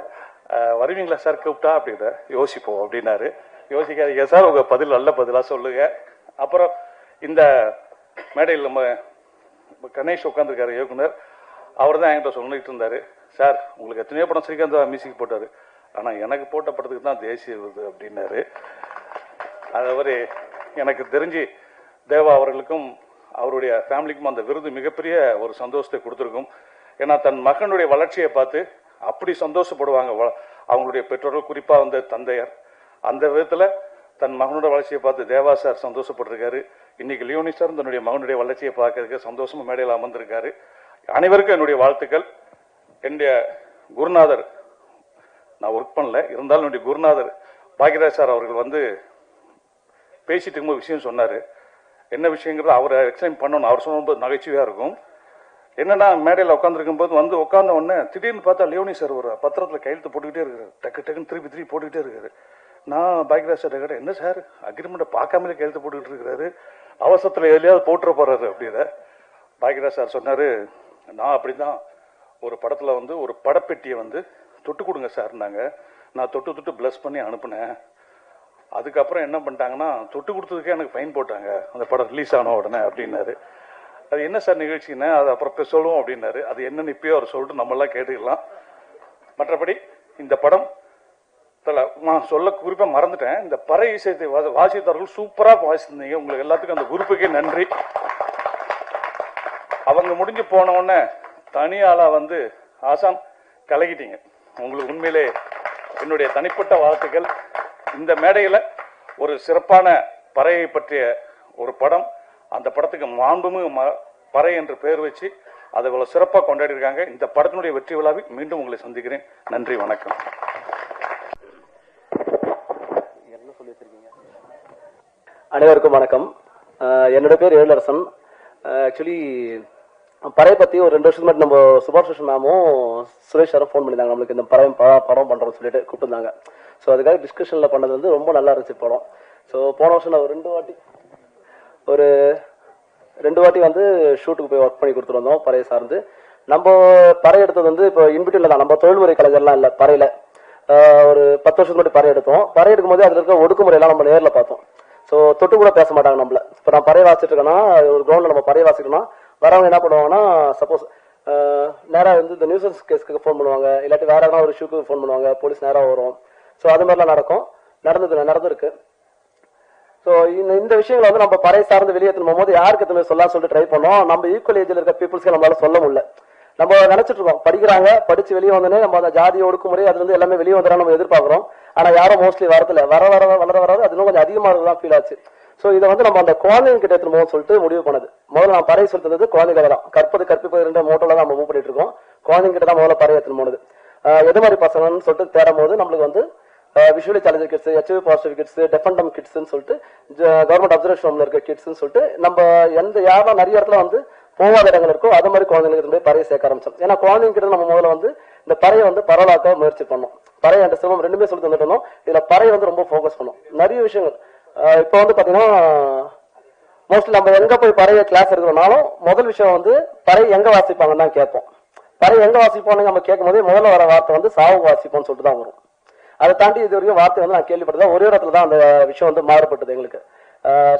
S5: வருவீங்களா சார் கூப்பிட்டா அப்படின்னு யோசிப்போம் அப்படின்னாரு. யோசிக்காதீங்க சார், உங்கள் பதில் நல்ல பதிலாக சொல்லுங்க. அப்புறம் இந்த மேடையில் நம்ம கணேஷ் உட்காந்துருக்காரு இயக்குனர், அவர் தான் என்கிட்ட சொல்லிட்டு இருந்தார், சார் உங்களுக்கு எத்தனையோ படம் ஸ்ரீகாந்த் மியூசிக் போட்டார், ஆனால் எனக்கு போட்ட படத்துக்கு தான் தேசிய விருது அப்படின்னாரு. அது எனக்கு தெரிஞ்சு தேவா அவர்களுக்கும் அவருடைய ஃபேமிலிக்கும் அந்த விருது மிகப்பெரிய ஒரு சந்தோஷத்தை கொடுத்துருக்கும். ஏன்னா தன் மகனுடைய வளர்ச்சியை பார்த்து அப்படி சந்தோஷப்படுவாங்க அவங்களுடைய பெற்றோர்கள், குறிப்பாக வந்து தந்தையர். அந்த விதத்தில் தன் மகனுடைய வளர்ச்சியை பார்த்து தேவா சார் சந்தோஷப்பட்டிருக்காரு. இன்னைக்கு லியோனி சார் தன்னுடைய மகனுடைய வளர்ச்சியை பார்க்கறதுக்கு சந்தோஷமா மேடையில் அமர்ந்திருக்காரு. அனைவருக்கும் என்னுடைய வாழ்த்துக்கள். என்னுடைய குருநாதர், நான் ஒர்க் பண்ணல இருந்தாலும் என்னுடைய குருநாதர் பாக்யராஜ் சார் அவர்கள் வந்து பேசிட்டு இருக்கும்போது விஷயம் சொன்னார். என்ன விஷயங்கிறது அவரை எக்ஸ்பிளைன் பண்ணணும். அவர் சொன்னபோது நகைச்சுவையாக இருக்கும். என்னன்னா மேடையில் உட்காந்துருக்கும் போது வந்து உட்கார்ந்த உடனே திடீர்னு பார்த்தா லியோனி சார் ஒரு பத்திரத்தில் கையெழுத்து போட்டுக்கிட்டே இருக்காரு, டக்குன்னு திருப்பி போட்டுக்கிட்டே இருக்காரு. நான் பாக்யராஜ் சார் கேட்டேன், என்ன சார் அக்ரிமெண்ட்டை பார்க்காமலே கையெழுத்து போட்டுக்கிட்டு இருக்கிறாரு, அவசரத்தில் எதுலையாவது போட்டுற போறாரு அப்படின்னு. பாக்யராஜ் சார் சொன்னார், நான் அப்படிதான் ஒரு படத்தில் வந்து ஒரு படப்பெட்டியை வந்து தொட்டு கொடுங்க சார்னாங்க. நான் தொட்டு பிளஸ் பண்ணி அனுப்புனேன். அதுக்கப்புறம் என்ன பண்ணிட்டாங்கன்னா தொட்டு கொடுத்ததுக்கே எனக்கு ஃபைன் போட்டாங்க அந்த படம் ரிலீஸ் ஆன உடனே அப்படின்னாரு. அது என்ன சார் நிகழ்ச்சின்னு அது அப்புறம் சொல்லுவோம் அப்படின்னாரு. அது என்னன்னு இப்பயோ அவர் சொல்லிட்டு நம்மளாம் கேட்டுக்கலாம். மற்றபடி இந்த படம் நான் சொல்ல குறிப்பாக மறந்துட்டேன், இந்த பறை இசையத்தை வாசித்தவர்கள் சூப்பராக வாசித்தீங்க. உங்களுக்கு எல்லாத்துக்கும் அந்த குரூப்புக்கே நன்றி. அவங்க முடிஞ்சு போன உடனே தனியாளா வந்து ஆசான் கலகிட்டீங்க. உங்களுக்கு உண்மையிலே என்னுடைய தனிப்பட்ட வாழ்த்துக்கள். இந்த மேடையில் ஒரு சிறப்பான பறையை பற்றிய ஒரு படம், அந்த படத்துக்கு மாண்புமிகு பறை என்று பெயர் வச்சு அதை இவ்வளவு சிறப்பாக கொண்டாடி இருக்காங்க. இந்த படத்தினுடைய வெற்றி விழாவில் மீண்டும் உங்களை சந்திக்கிறேன். நன்றி, வணக்கம்.
S8: அனைவருக்கும் வணக்கம். என்னோட பேர் ஏழரசன். ஆக்சுவலி பறையை பற்றி ஒரு 2 வருஷத்துக்கு முன்னாடி நம்ம சுபாஷ் மேமும் சுரேஷ் சாரும் ஃபோன் பண்ணியிருந்தாங்க, நம்மளுக்கு இந்த படம் பண்ணுறோம்னு சொல்லிட்டு கூப்பிட்டுருந்தாங்க. ஸோ அதுக்காக டிஸ்கஷனில் பண்ணது வந்து ரொம்ப நல்லா இருந்துச்சு படம். ஸோ போன வருஷம் நான் ஒரு ரெண்டு வாட்டி வந்து ஷூட்டுக்கு போய் ஒர்க் பண்ணி கொடுத்துருந்தோம் பறையை சார்ந்து. நம்ம பறை எடுத்தது வந்து இப்போ இன்பிட்டில் தான், நம்ம தொழில்முறை கலைஞர்லாம் இல்லை. பறையில் ஒரு 10 வருஷத்துக்கு முன்னாடி பறை எடுத்தோம். பறை எடுக்கும்போது அதில் இருக்க ஒடுக்குமுறையெல்லாம் நம்ம நேரில் பார்த்தோம். ஸோ தொட்டு கூட பேச மாட்டாங்க நம்மள. இப்போ நான் பறை வாசிட்டு இருக்கேன்னா, ஒரு கிரௌண்டில் நம்ம பறை வாசிக்கணும்னா வரவங்க என்ன பண்ணுவாங்கன்னா, சப்போஸ் நேராக வந்து இந்த நியூசன்ஸ் கேஸ்க்கு ஃபோன் பண்ணுவாங்க, இல்லாட்டி வேற எதனா ஒரு இஷ்யூக்கு ஃபோன் பண்ணுவாங்க, போலீஸ் நேராக வரும். ஸோ அது மாதிரிலாம் நடந்திருக்கு. ஸோ இந்த விஷயங்களை வந்து நம்ம பறை சார்ந்து வெளியே எடுத்துன்னு போகும்போது யாருக்கு எத்தனை சொல்லலாம் சொல்லிட்டு ட்ரை பண்ணோம். நம்ம ஈக்குவல் ஏஜில் இருக்க பீப்புள்ஸ்க்கு நம்மளால சொல்ல முடியல. நம்ம நினைச்சிட்டு இருக்கோம் படிக்கிறாங்க, படிச்சு வெளியே வந்தோடனே நம்ம அந்த ஜாதி ஒடுக்குமுறை அதுல இருந்து எல்லாமே வெளியே வந்துடும் நம்ம எதிர்பார்க்கிறோம். ஆனா யாரும் மோஸ்ட்லி வரதில்ல. வளர அது இன்னும் கொஞ்சம் அதிகமாக தான் ஃபீல் ஆச்சு. ஸோ இதை வந்து நம்ம அந்த குழந்தைங்க கிட்ட எடுத்துன்னு போவோம்னு சொல்லிட்டு முடிவு பண்ணது. முதல்ல நான் பறை சொல்றது குழந்தைங்க தான், கற்பிப்பது 2 மோட்டோல தான் நம்ம மூவ் பண்ணிட்டு இருக்கோம். குழந்தைங்க கிட்ட தான் முதல்ல பறை எடுத்துன்னு போனது. எது மாதிரி பசங்கன்னு சொல்லிட்டு தேடும் போது நம்மளுக்கு வந்து visually challenger kids, HIV positive kids, deaf and dumb கிட்ஸ்ன்னு சொல்லிட்டு கவர்மெண்ட் அப்சர்வேஷன் ஹோம்ல இருக்க கிட்ஸ்ன்னு சொல்லிட்டு நம்ம யாரும் நிறைய இடத்துல வந்து போகாத இடங்கள் இருக்கோ அது மாதிரி குழந்தைங்களுக்கு போய் பறையை சேர்க்க ஆரம்பிச்சோம். ஏன்னா குழந்தைங்க கிட்ட நம்ம முதல்ல வந்து இந்த பறையை வந்து பரவலாக்க முயற்சி பண்ணோம். பறை அண்ட் சிவம் 2மே சொல்லி தந்துட்டு இருந்தோம். இதுல பறை வந்து ரொம்ப ஃபோக்கஸ் பண்ணோம். நிறைய விஷயங்கள் இப்போ வந்து பாத்தீங்கன்னா மோஸ்ட்லி நம்ம எங்க போய் பறைய கிளாஸ் எடுக்கிறோம்னாலும் முதல் விஷயம் வந்து பறை எங்க வாசிப்பாங்கன்னு தான் கேட்போம். பறை எங்க வாசிப்போம்னு நம்ம கேட்கும் போதே முதல்ல வர வார்த்தை வந்து சாவு வாசிப்போம்னு சொல்லிட்டு தான் வரும். அதை தாண்டி இது வரைக்கும் வார்த்தை வந்து நான் கேள்விப்பட்டதான் ஒரே இடத்துல தான் அந்த விஷயம் வந்து மாறுபட்டது எங்களுக்கு.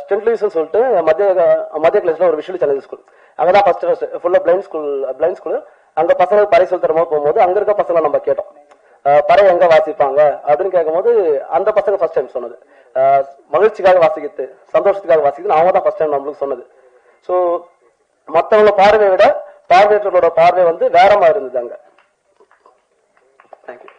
S8: ஸ்டென்ட் லூயிஸ்ன்னு சொல்லிட்டு மத்திய கிளாஸ்ல ஒரு விஷுவல் சேலஞ்ச் ஸ்கூல், அங்கதான் ஃபர்ஸ்ட் ஃபுல்லா பிளைண்ட் ஸ்கூல். அங்க பசங்களுக்கு பறை சொல்லி தரமா போகும்போது அங்க இருக்க பசங்களை நம்ம கேட்டோம் பறை எங்க வாசிப்பாங்க அப்படின்னு கேட்கும்போது அந்த பசங்க ஃபர்ஸ்ட் டைம் சொன்னது மகிழ்ச்சிக்காக வாசிக்கிறது, சந்தோஷத்துக்காக வாசிக்கிறது அவங்க தான் ஃபர்ஸ்ட் டைம் நம்மளுக்கு சொன்னது. ஸோ மற்றவங்கள பார்வையை விட பார்வையற்றவர்களோட பார்வை வந்து வேற மாதிரி இருந்தது அங்க. தேங்க்யூ.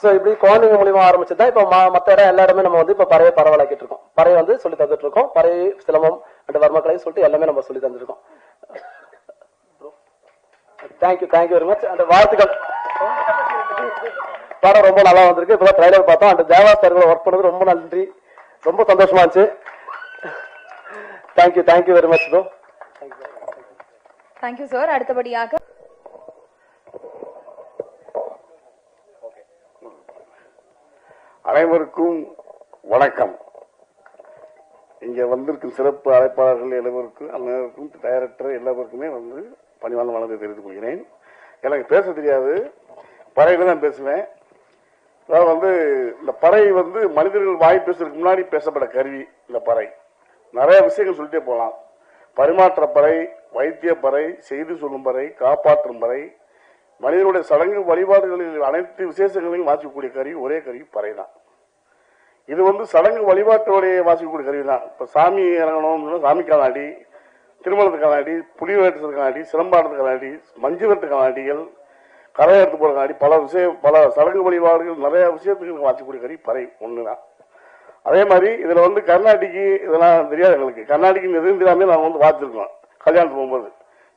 S8: ஸோ இப்படி குழந்தைங்க மூலியமா ஆரம்பிச்சுதான் இப்போ மற்ற இடம் எல்லா இடமே நம்ம வந்து இப்போ பறையை பரவலாக்கிட்டு இருக்கோம். பறையை வந்து சொல்லி தந்துட்டு இருக்கோம். பறை, சிலம்பம் அண்ட் வர்மக்கலைன்னு சொல்லிட்டு எல்லாமே நம்ம சொல்லி தந்துருக்கோம். Thank you very much. அந்த வாழ்த்துக்கள். படம் ரொம்ப நல்லா வந்திருக்கு. இப்பதான் ட்ரைலர் பார்த்தோம். அந்த தேவா சார் ஒர்க் பண்ணது ரொம்ப நன்றி, ரொம்ப சந்தோஷமா இருந்துச்சு. Thank you very much bro.
S9: Thank you sir. அடுத்தபடியாக
S10: அனைவருக்கும் வணக்கம். இங்க வந்திருக்கும் சிறப்பு அழைப்பாளர்கள் எல்லாருக்கும் டைரக்டர் எல்லாருக்குமே வந்து பணிவான வணக்கத்தை தெரிவித்துக் கொள்கிறேன். எனக்கு பேச தெரியாது, பறையில தான் பேசுவேன். அதாவது வந்து இந்த பறை வந்து மனிதர்கள் வாய் பேசுறதுக்கு முன்னாடி பேசப்பட்ட கருவி. இந்த பறை நிறைய விஷயங்கள் சொல்லிட்டே போகலாம். பரிமாற்ற பறை, வைத்திய பறை, செய்தி சொல்லும் பறை, காப்பாற்றும் பறை, மனிதனுடைய சடங்கு வழிபாடுகளில் அனைத்து விசேஷங்களையும் வாசிக்கக்கூடிய கருவி ஒரே கருவி பறை தான். இது வந்து சடங்கு வழிபாட்டோடைய வாசிக்கக்கூடிய கருவி தான். இப்ப சாமி இறங்கணும்னு சாமி கண்ணாடி, திருமணத்து கண்ணாடி, புலி வேட்டு கண்ணாடி, சிலம்பாட்டத்து கண்ணாடி, மஞ்சு வெட்டு கண்ணாடிகள், கரையெடுத்து போற கண்ணாடி, பல சடங்கு வழிபாடுகள் நிறைய விஷயத்துக்கு வாசிக்கக்கூடிய கருவி பறை ஒண்ணுதான். அதே மாதிரி இதுல வந்து கர்நாடிக்கு இதெல்லாம் தெரியாது எங்களுக்கு. கர்நாடிக்கு எதுவும் தெரியாம நாங்க வந்து வாசிச்சிருக்கோம். கல்யாணத்துக்கு போகும்போது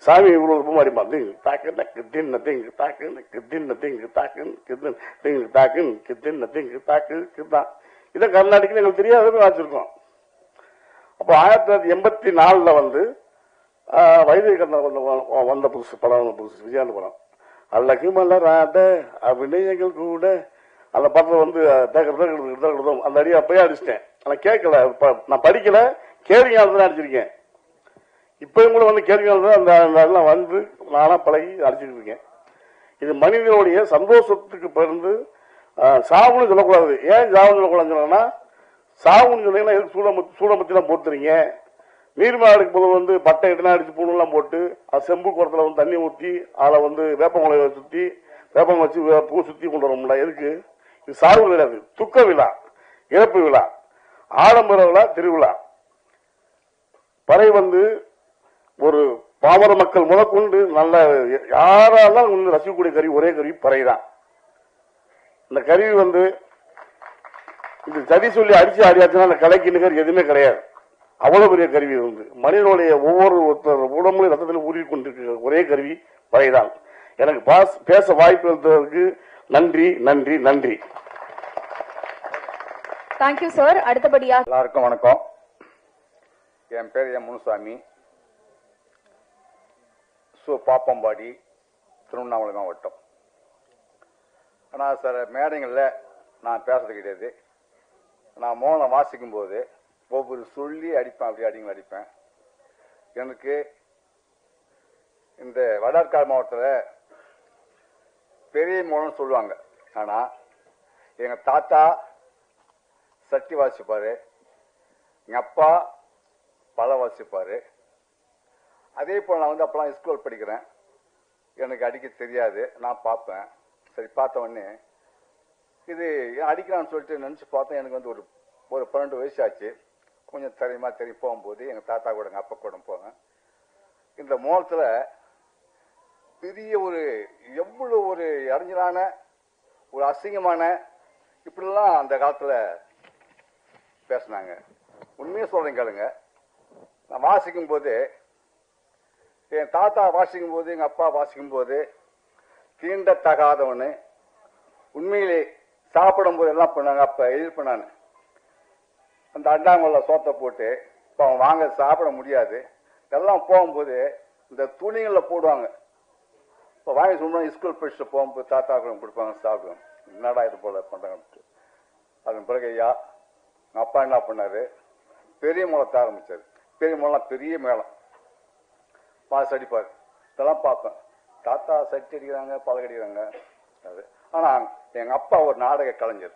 S10: சாமி இவ்வளவு ரொம்ப அடிப்பான். தாக்கு கித்தின் திங்கு தாக்கு கித்தின் திங்கு தாக்கு கித்தின் திங்கு தாக்கு கித்தின் திங்கு தாக்கு கித்தான். இதை கர்நாடிக்கு எங்களுக்கு தெரியாத வாசிச்சிருக்கோம். அப்போ 1984 வந்து வைத்திய கண்ணன் வந்த புதுசு படம், புதுசு விஜயாந்த படம் அல்லக்கு மலராத அபிநயங்கள் கூட அந்த படத்துல வந்து அந்த அடியை அப்பயே அடிச்சிட்டேன். ஆனா கேட்கல, நான் படிக்கல, கேள்வி தான் அடிச்சிருக்கேன். இப்பயும் கூட வந்து கேள்வி அந்த வந்து நானா பழகி அடிச்சுட்டு இருக்கேன். இது மனிதனுடைய சந்தோஷத்துக்கு பிறந்து சாவுன்னு சொல்லக்கூடாது. ஏன் சாவுன்னு சொல்லக்கூடாதுன்னு சொன்னா, சாவுன்னு சொன்னீங்கன்னா எதுக்கு சூடமத்தி எல்லாம் போட்டுறீங்க. நீர்மாடுக்கு போது வந்து பட்டை எட்டுனா அடிச்சு பூணெல்லாம் போட்டு அது செம்பு குடத்துல வந்து தண்ணி ஊற்றி அதில் வந்து வேப்பங்குலையை சுற்றி வேப்பம் வச்சு பூ சுற்றி கொண்டு வரோம்ல. எதுக்கு? இது சாவு கிடையாது, துக்க விழா, இறப்பு விழா, ஆடம்பர விழா, திருவிழா. பறை வந்து ஒரு பாமர மக்கள் முதற்கொண்டு நல்ல யாராலும் ரசிக்கக்கூடிய கருவி ஒரே கருவி பறை தான். இந்த கருவி வந்து இது சதி சொல்லி அடிச்சு அடியாச்சுன்னா அந்த கலைக்கு நிகர் எதுவுமே கிடையாது. அவ்வளவு பெரிய கருவி வந்து மனிதனுடைய ஒவ்வொரு உடம்புல ரத்தத்தில் ஊறி கொண்டிருக்கிற ஒரே கருவி பறைதான். எனக்கு பேச வாய்ப்பு அளித்ததற்கு நன்றி நன்றி நன்றி.
S9: Thank you sir. அடுத்தபடியாக
S11: எல்லாருக்கும் வணக்கம். என் பேர் முனுசாமி, பாப்பம்பாடி, திருவண்ணாமலை மாவட்டம். ஆனால் சார் மேடைகளில் நான் பேசுறது கிடையாது. நான் மோனம் வாசிக்கும் போது ஒவ்வொரு சொல்லி அடிப்பேன், அப்படி அடிப்பேன். எனக்கு இந்த வடார்காடு மாவட்டத்தில் பெரிய மோனம்னு சொல்லுவாங்க. ஆனால் எங்கள் தாத்தா சட்டி வாசிப்பாரு, எங்கள் அப்பா பல வாசிப்பாரு. அதே போல் நான் வந்து அப்பெல்லாம் ஸ்கூல் படிக்கிறேன், எனக்கு அடிக்க தெரியாது. நான் பார்ப்பேன். சரி, பார்த்த உடனே இது அடிக்கிறான்னு சொல்லிட்டு நினச்சி பார்த்தேன். எனக்கு வந்து ஒரு 12 வயசு ஆச்சு. கொஞ்சம் தெரியுமா போகும்போது எங்கள் தாத்தா கூட எங்கள் அப்பா கூட போவேன். இந்த மோளத்தில் பெரிய ஒரு எவ்வளோ ஒரு இறஞ்சலான ஒரு அசிங்கமான இப்படிலாம் அந்த காலத்தில் பேசினாங்க. உண்மையாக சொல்கிறேன் கேளுங்க. நான் வாசிக்கும் போது, என் தாத்தா வாசிக்கும் போது, எங்கள் அப்பா வாசிக்கும் போது தீண்டத்தகாதவனு உண்மையிலே சாப்பிடும் போது எல்லாம் பண்ணாங்க. அப்போ எழுப்ப நான் அந்த அண்டாங்கொல்ல சோத்தை போட்டு இப்போ அவன் வாங்க சாப்பிட முடியாது. எல்லாம் போகும்போது இந்த துணிகளில் போடுவாங்க. இப்போ வாங்கி சொன்னால் ஸ்கூல் படிச்சுட்டு போகும்போது தாத்தா கூட கொடுப்பாங்க, சாப்பிடுவோம். என்னடா இது போல பண்ணுறாங்க. அதன் பிறகு ஐயா எங்கள் அப்பா என்ன பண்ணாரு, பெரிய மேளத்தை ஆரம்பிச்சார். பெரிய மேளம், பெரிய மேளம், பாஸ் அடிப்பார். இதெல்லாம் பார்ப்பேன். தாத்தா சட்டி அடிக்கிறாங்க, பால் அடிக்கிறாங்க. அது ஆனால் எங்கள் அப்பா ஒரு நாடக கலைஞர்.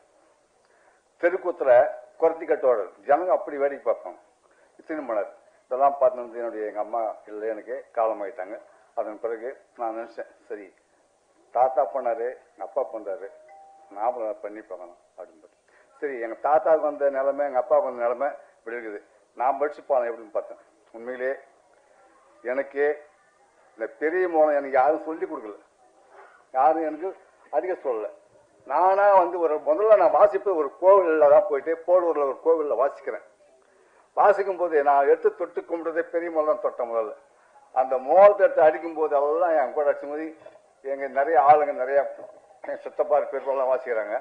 S11: தெருக்கூத்துல குரத்தி கட்டோடு ஜனங்க அப்படி வேடிக்கை பார்ப்பாங்க. இத்தனை மணர் இதெல்லாம் பார்த்து வந்து என்னுடைய எங்கள் அம்மா இல்லை, எனக்கு காலமாயிட்டாங்க. அதன் பிறகு நான் நினைச்சேன், சரி தாத்தா பண்ணாரு, எங்கள் அப்பா பண்ணுறாரு, நாமளும் பண்ணி பார்க்கணும் அப்படின்னு. சரி, எங்கள் தாத்தாவுக்கு வந்த நிலைமை, எங்கள் அப்பாவுக்கு வந்த நிலைமை இப்படி இருக்குது. நான் படிச்சு போனேன் எப்படின்னு பார்த்தேன். உண்மையிலே எனக்கு இந்த பெரிய மூலம் எனக்கு யாரும் சொல்லி கொடுக்கல, யாரும் எனக்கு அதிக சொல்லலை. நானா வந்து ஒரு முதல்ல நான் வாசிப்பு ஒரு கோவிலில் தான் போயிட்டு போலூரில் ஒரு கோவிலில் வாசிக்கிறேன். வாசிக்கும் போது நான் எடுத்து தொட்டு கும்பிட்டதே பெரிய மூலம் தொட்ட முதல்ல. அந்த மோலத்தை எடுத்து அடிக்கும் போது அவெல்லாம் என் கூட அடிச்சும் போது எங்க நிறைய ஆளுங்க, நிறைய சித்தப்பா பேர்லாம் வாசிக்கிறாங்க.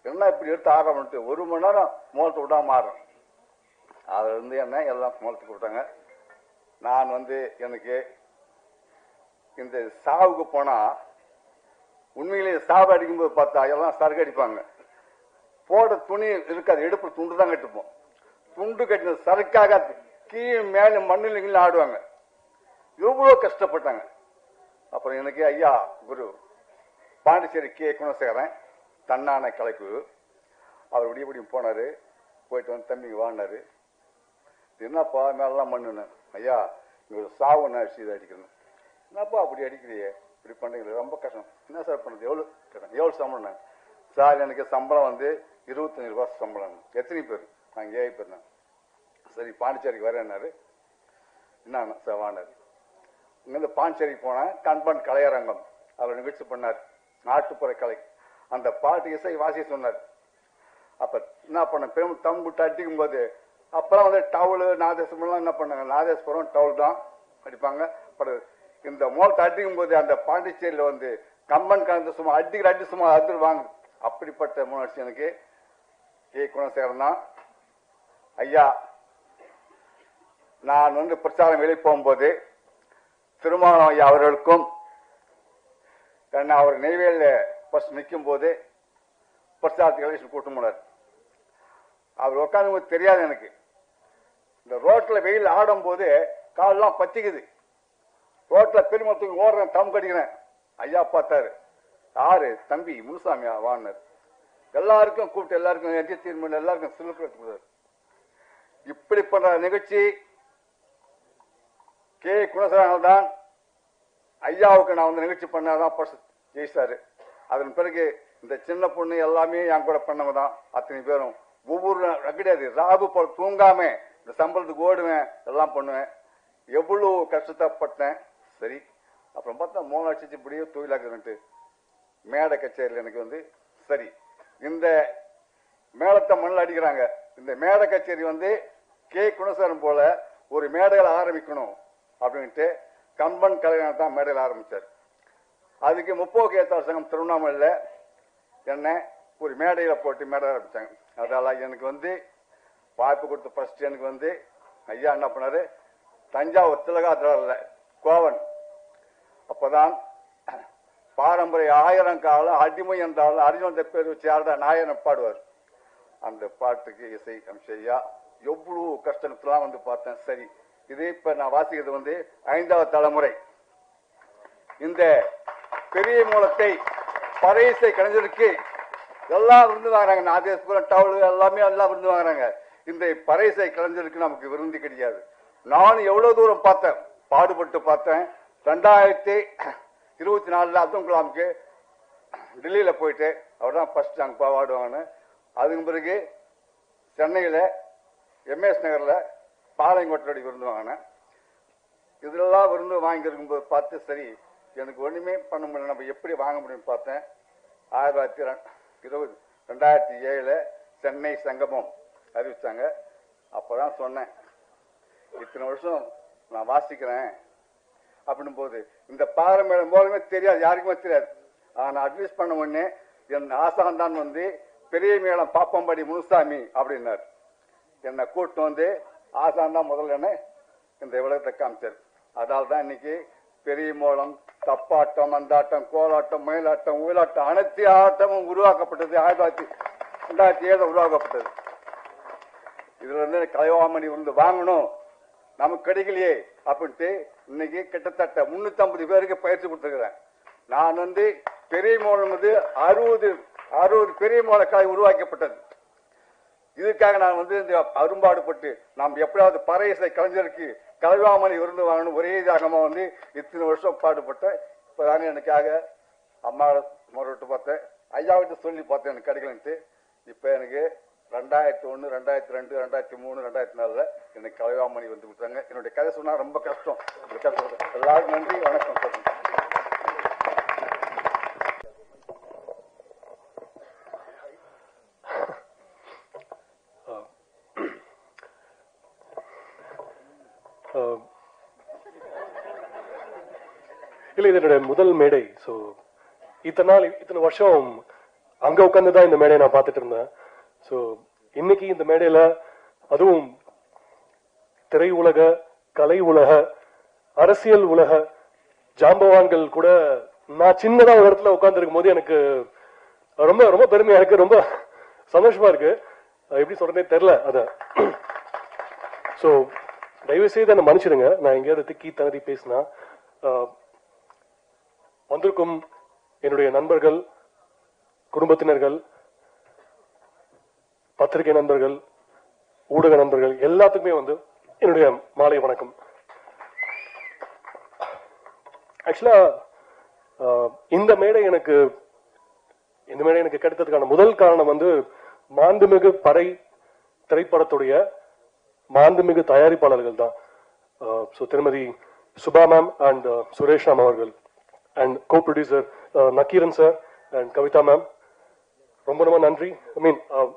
S11: என்ன இப்படி எடுத்து ஆரம்பிட்டு 1 மணி நேரம் மோலத்தை விடாம ஆடுறேன். அதுல இருந்து என்ன எல்லாம் மோலத்துக்கு விட்டாங்க. நான் வந்து எனக்கு இந்த சாவுக்கு போனா உண்மையிலேயே சாவு அடிக்கும்போது பார்த்தா எல்லாம் சரக்கு அடிப்பாங்க. போட துணி இருக்காது, எடுப்பு துண்டு தான் கட்டுப்போம். துண்டு கட்டின சரக்காக கீழே மேல மண்ணில் ஆடுவாங்க. எவ்வளவு கஷ்டப்பட்டாங்க. அப்புறம் எனக்கு ஐயா குரு பாண்டிச்சேரி கே குணசேகரன் தன்னான கலைக்கு அவர் விடியபடியும் போனாரு. போயிட்டு வந்து தம்பிங்க வாங்கினாரு. என்னப்பா மேலாம் மண்ணுன்னு. ஐயா இங்க ஒரு சாவு நான் இதை அடிக்கணும். என்னப்பா அப்படி அடிக்கிறியே, இப்படி பண்றீங்க, ரொம்ப கஷ்டம். என்ன சார் பண்ணுறது, எவ்வளோ சம்பளம்? சார் எனக்கு சம்பளம் வந்து 25 ரூபா சம்பளம். எத்தனை பேர்? நான் 7 பேர் தான். சரி பாண்டிச்சேரிக்கு வரேன்னாரு. என்ன சார் வானாரு. இங்கேருந்து பாண்டிச்சேரிக்கு போனேன். கண்பன் கலையரங்கம் அவர் நிகழ்ச்சி பண்ணார், நாட்டுப்புற கலை. அந்த பாட்டு இசை வாசி சொன்னார். அப்ப என்ன பண்ண பெரும் தம்புட்டு அடிக்கும் போது அப்பெல்லாம் வந்து டவுலு நாதேஸ்வரம் என்ன பண்ணாங்க, நாதேஸ்வரம் டவுல் தான் அடிப்பாங்க. அப்புறம் இந்த மோலத்தை அடிக்கும் போது அந்த பாண்டிச்சேரியில வந்து கம்பன் கலந்து சும்மா அடிக்கிற அடி சும்மா அதிர்வாங்க. அப்படிப்பட்ட முயற்சி எனக்கு கே குணசேகரன் தான். ஐயா நான் வந்து பிரச்சாரம் வெளியே போகும்போது திருமாவளவன் ஐயா அவர்களுக்கும் அவர் நெய்வேலியில ஃபர்ஸ்ட் நிற்கும் போது பிரச்சாரத்துக்கு கூட்டம் போனார். அவர் உட்காந்து தெரியாது எனக்கு. இந்த ரோட்ல வெயில் ஆடும் போது காலெல்லாம் பத்திக்குது. ரோட்ல பெருமத்துக்கு ஓடுறேன், தம் கடிக்கிறேன். ஐயா பார்த்தாரு. யாரு? தம்பி முனுசாமியா வாங்கினார். எல்லாருக்கும் கூப்பிட்டு எல்லாருக்கும் எட்டி தீர்மானம் எல்லாருக்கும் சிலுக்கு. இப்படி பண்ற நிகழ்ச்சி கே குணசேகரன் தான். ஐயாவுக்கு நான் வந்து நிகழ்ச்சி பண்ணாதான் ஜெயிச்சாரு. அதன் பிறகு இந்த சின்ன பொண்ணு எல்லாமே என் கூட பண்ணவங்க தான். அத்தனை பேரும் ஒவ்வொரு கிடையாது, ராகு போல தூங்காம இந்த சம்பளத்துக்கு ஓடுவேன், எல்லாம் பண்ணுவேன். எவ்வளவு கஷ்டப்பட்டேன். சரி, அப்புறம் பார்த்தா 3 லட்சத்து இப்படியே தொழிலாக்குறேன்ட்டு மேடை கச்சேரியில் எனக்கு வந்து சரி இந்த மேளத்தை மண்ணில் அடிக்கிறாங்க. இந்த மேடை கச்சேரி வந்து கே குணசேகரன் போல ஒரு மேடையில் ஆரம்பிக்கணும் அப்படின்ட்டு கம்பன் கலைஞர் தான் மேடையில் ஆரம்பிச்சார். அதுக்கு முற்போக்கு ஏற்பாடு சங்கம் திருவண்ணாமலையில் என்ன ஒரு மேடையில போட்டு மேடை ஆரம்பிச்சாங்க. அதனால எனக்கு வந்து வாய்ப்பு கொடுத்த ஃபர்ஸ்ட் எனக்கு வந்து ஐயா என்ன பண்ணாரு, தஞ்சாவூர் திலகாத்திரல்ல கோவன் அப்பதான் பாரம்பரிய 1000 காலம் அடிமை என்றாலும் அர்ஜுனத்தை பேர் வச்சு யாரா நாயனை பாடுவார். அந்த பாட்டுக்கு இசை ஐயா எவ்வளவு கஷ்டத்தெல்லாம் வந்து பார்த்தேன். சரி, இது இப்ப நான் வாசிக்கிறது வந்து 5வது தலைமுறை. இந்த பெரிய மூலத்தை பறையிசை கலைஞருக்கு எல்லாம் விருந்து வாங்குறாங்க. நாதேஸ்வரம் டவுலு எல்லாமே எல்லாம் விருந்து வாங்குறாங்க. இந்த பறையிசை கலைஞருக்கு நமக்கு விருந்து கிடையாது. நானும் எவ்வளவு தூரம் பார்த்தேன், பாடுபட்டு பார்த்தேன். 2024 அப்துல் கலாமுக்கு டெல்லியில போயிட்டு அவர் தான் ஃபர்ஸ்ட் அங்கே பாடுவாங்கன்னு. அதுக்கு பிறகு சென்னையில MS நகர்ல பாளையங்கோட்டை விருந்து வாங்கினேன். இதெல்லாம் விருந்து வாங்கியிருக்கும் போது பார்த்து சரி எனக்கு ஒண்ணுமே பண்ண முடியல, நம்ம எப்படி வாங்க முடியும்னு பார்த்தேன். 2007 சென்னை சங்கமம் அறிவிச்சாங்க. அப்பதான் சொன்னேன், இத்தனை வருஷம் நான் வாசிக்கிறேன் அப்படின்னும் போது இந்த பாரம்பரியம் மூலமே தெரியாது, யாருக்குமே தெரியாது. நான் அட்வைஸ் பண்ண உடனே என் ஆசான் தான் வந்து பெரிய மேளம் பாப்பம்படி முனுசாமி அப்படின்னார். என்னை கூட்டு வந்து ஆசான் தான் முதல்ல என்ன இந்த உலகத்தை காமிச்சார். அதனால தான் இன்னைக்கு பெரிய மேளம், தப்பாட்டம், அந்தாட்டம், கோலாட்டம், மயிலாட்டம், உயிலாட்டம் அனைத்து ஆட்டமும் உருவாக்கப்பட்டது. 2007 உருவாக்கப்பட்டது. இதுல இருந்து கலைவாமணி வந்து வாங்கணும், நமக்கு கிடைக்கலையே அப்படின்ட்டு இன்னைக்கு கிட்டத்தட்ட 350 பேருக்கு பயிற்சி கொடுத்துருக்கிறேன். நான் வந்து பெரிய மோளம் வந்து 60 பெரிய மோளக்காய் உருவாக்கப்பட்டது. இதுக்காக நான் வந்து இந்த அரும்பாடுபட்டு நாம் எப்படியாவது பறை இசை கலைஞருக்கு கலைவாமணி விருந்து வாங்கணும் ஒரே தாகமா வந்து இத்தனை வருஷம் பாடுபட்டேன். இப்பதாங்க எனக்காக அம்மா முறைட்டு பார்த்தேன், ஐயாவிட்ட சொல்லி பார்த்தேன், எனக்கு கிடைக்கலன்ட்டு. இப்ப எனக்கு 2001, 2002, 2003, 2004 எனக்கு கலைவாமணி வந்து விட்டாங்க. என்னுடைய கதை சொன்னா ரொம்ப கஷ்டம். எல்லாரும் நன்றி, வணக்கம் சொல்லுங்க.
S12: இல்ல, இது என்னுடைய முதல் மேடை. ஸோ இத்தனை வருஷம் அங்க உட்காந்துதான் இந்த மேடையை நான் பார்த்துட்டு இருந்தேன். ஸோ இன்னைக்கு இந்த மேடையில அதுவும் திரை உலக, கலை உலக, அரசியல் உலக ஜாம்பவான்கள் கூட நான் சின்னதா ஒரு இடத்துல உட்கார்ந்து இருக்கும் போது எனக்கு ரொம்ப ரொம்ப பெருமையா இருக்கு, ரொம்ப சந்தோஷமா இருக்கு. எப்படி சொல்றதே தெரியல அத. ஸோ தயவு செய்து என்ன மன்னிச்சிடுங்க, நான் எங்கேயாவது திக்கி தனதி பேசினா. வந்திருக்கும் என்னுடைய நண்பர்கள், குடும்பத்தினர்கள், பத்திரிகை நண்பர்கள், ஊடக நண்பர்கள் எல்லாத்துக்குமே வந்து என்னுடைய மாலை வணக்கம். ஆக்சுவலா இந்த மேடை எனக்கு கிடைத்ததுக்கான முதல் காரணம் வந்து மாண்புமிகு பறை திரைப்படத்துடைய மாண்புமிகு தயாரிப்பாளர்கள் தான். திருமதி சுபா மேம் அண்ட் சுரேஷ் ராம் அவர்கள் and co producer Nakkeeran sir and Kavitha ma'am, ரொம்ப ரொம்ப நன்றி.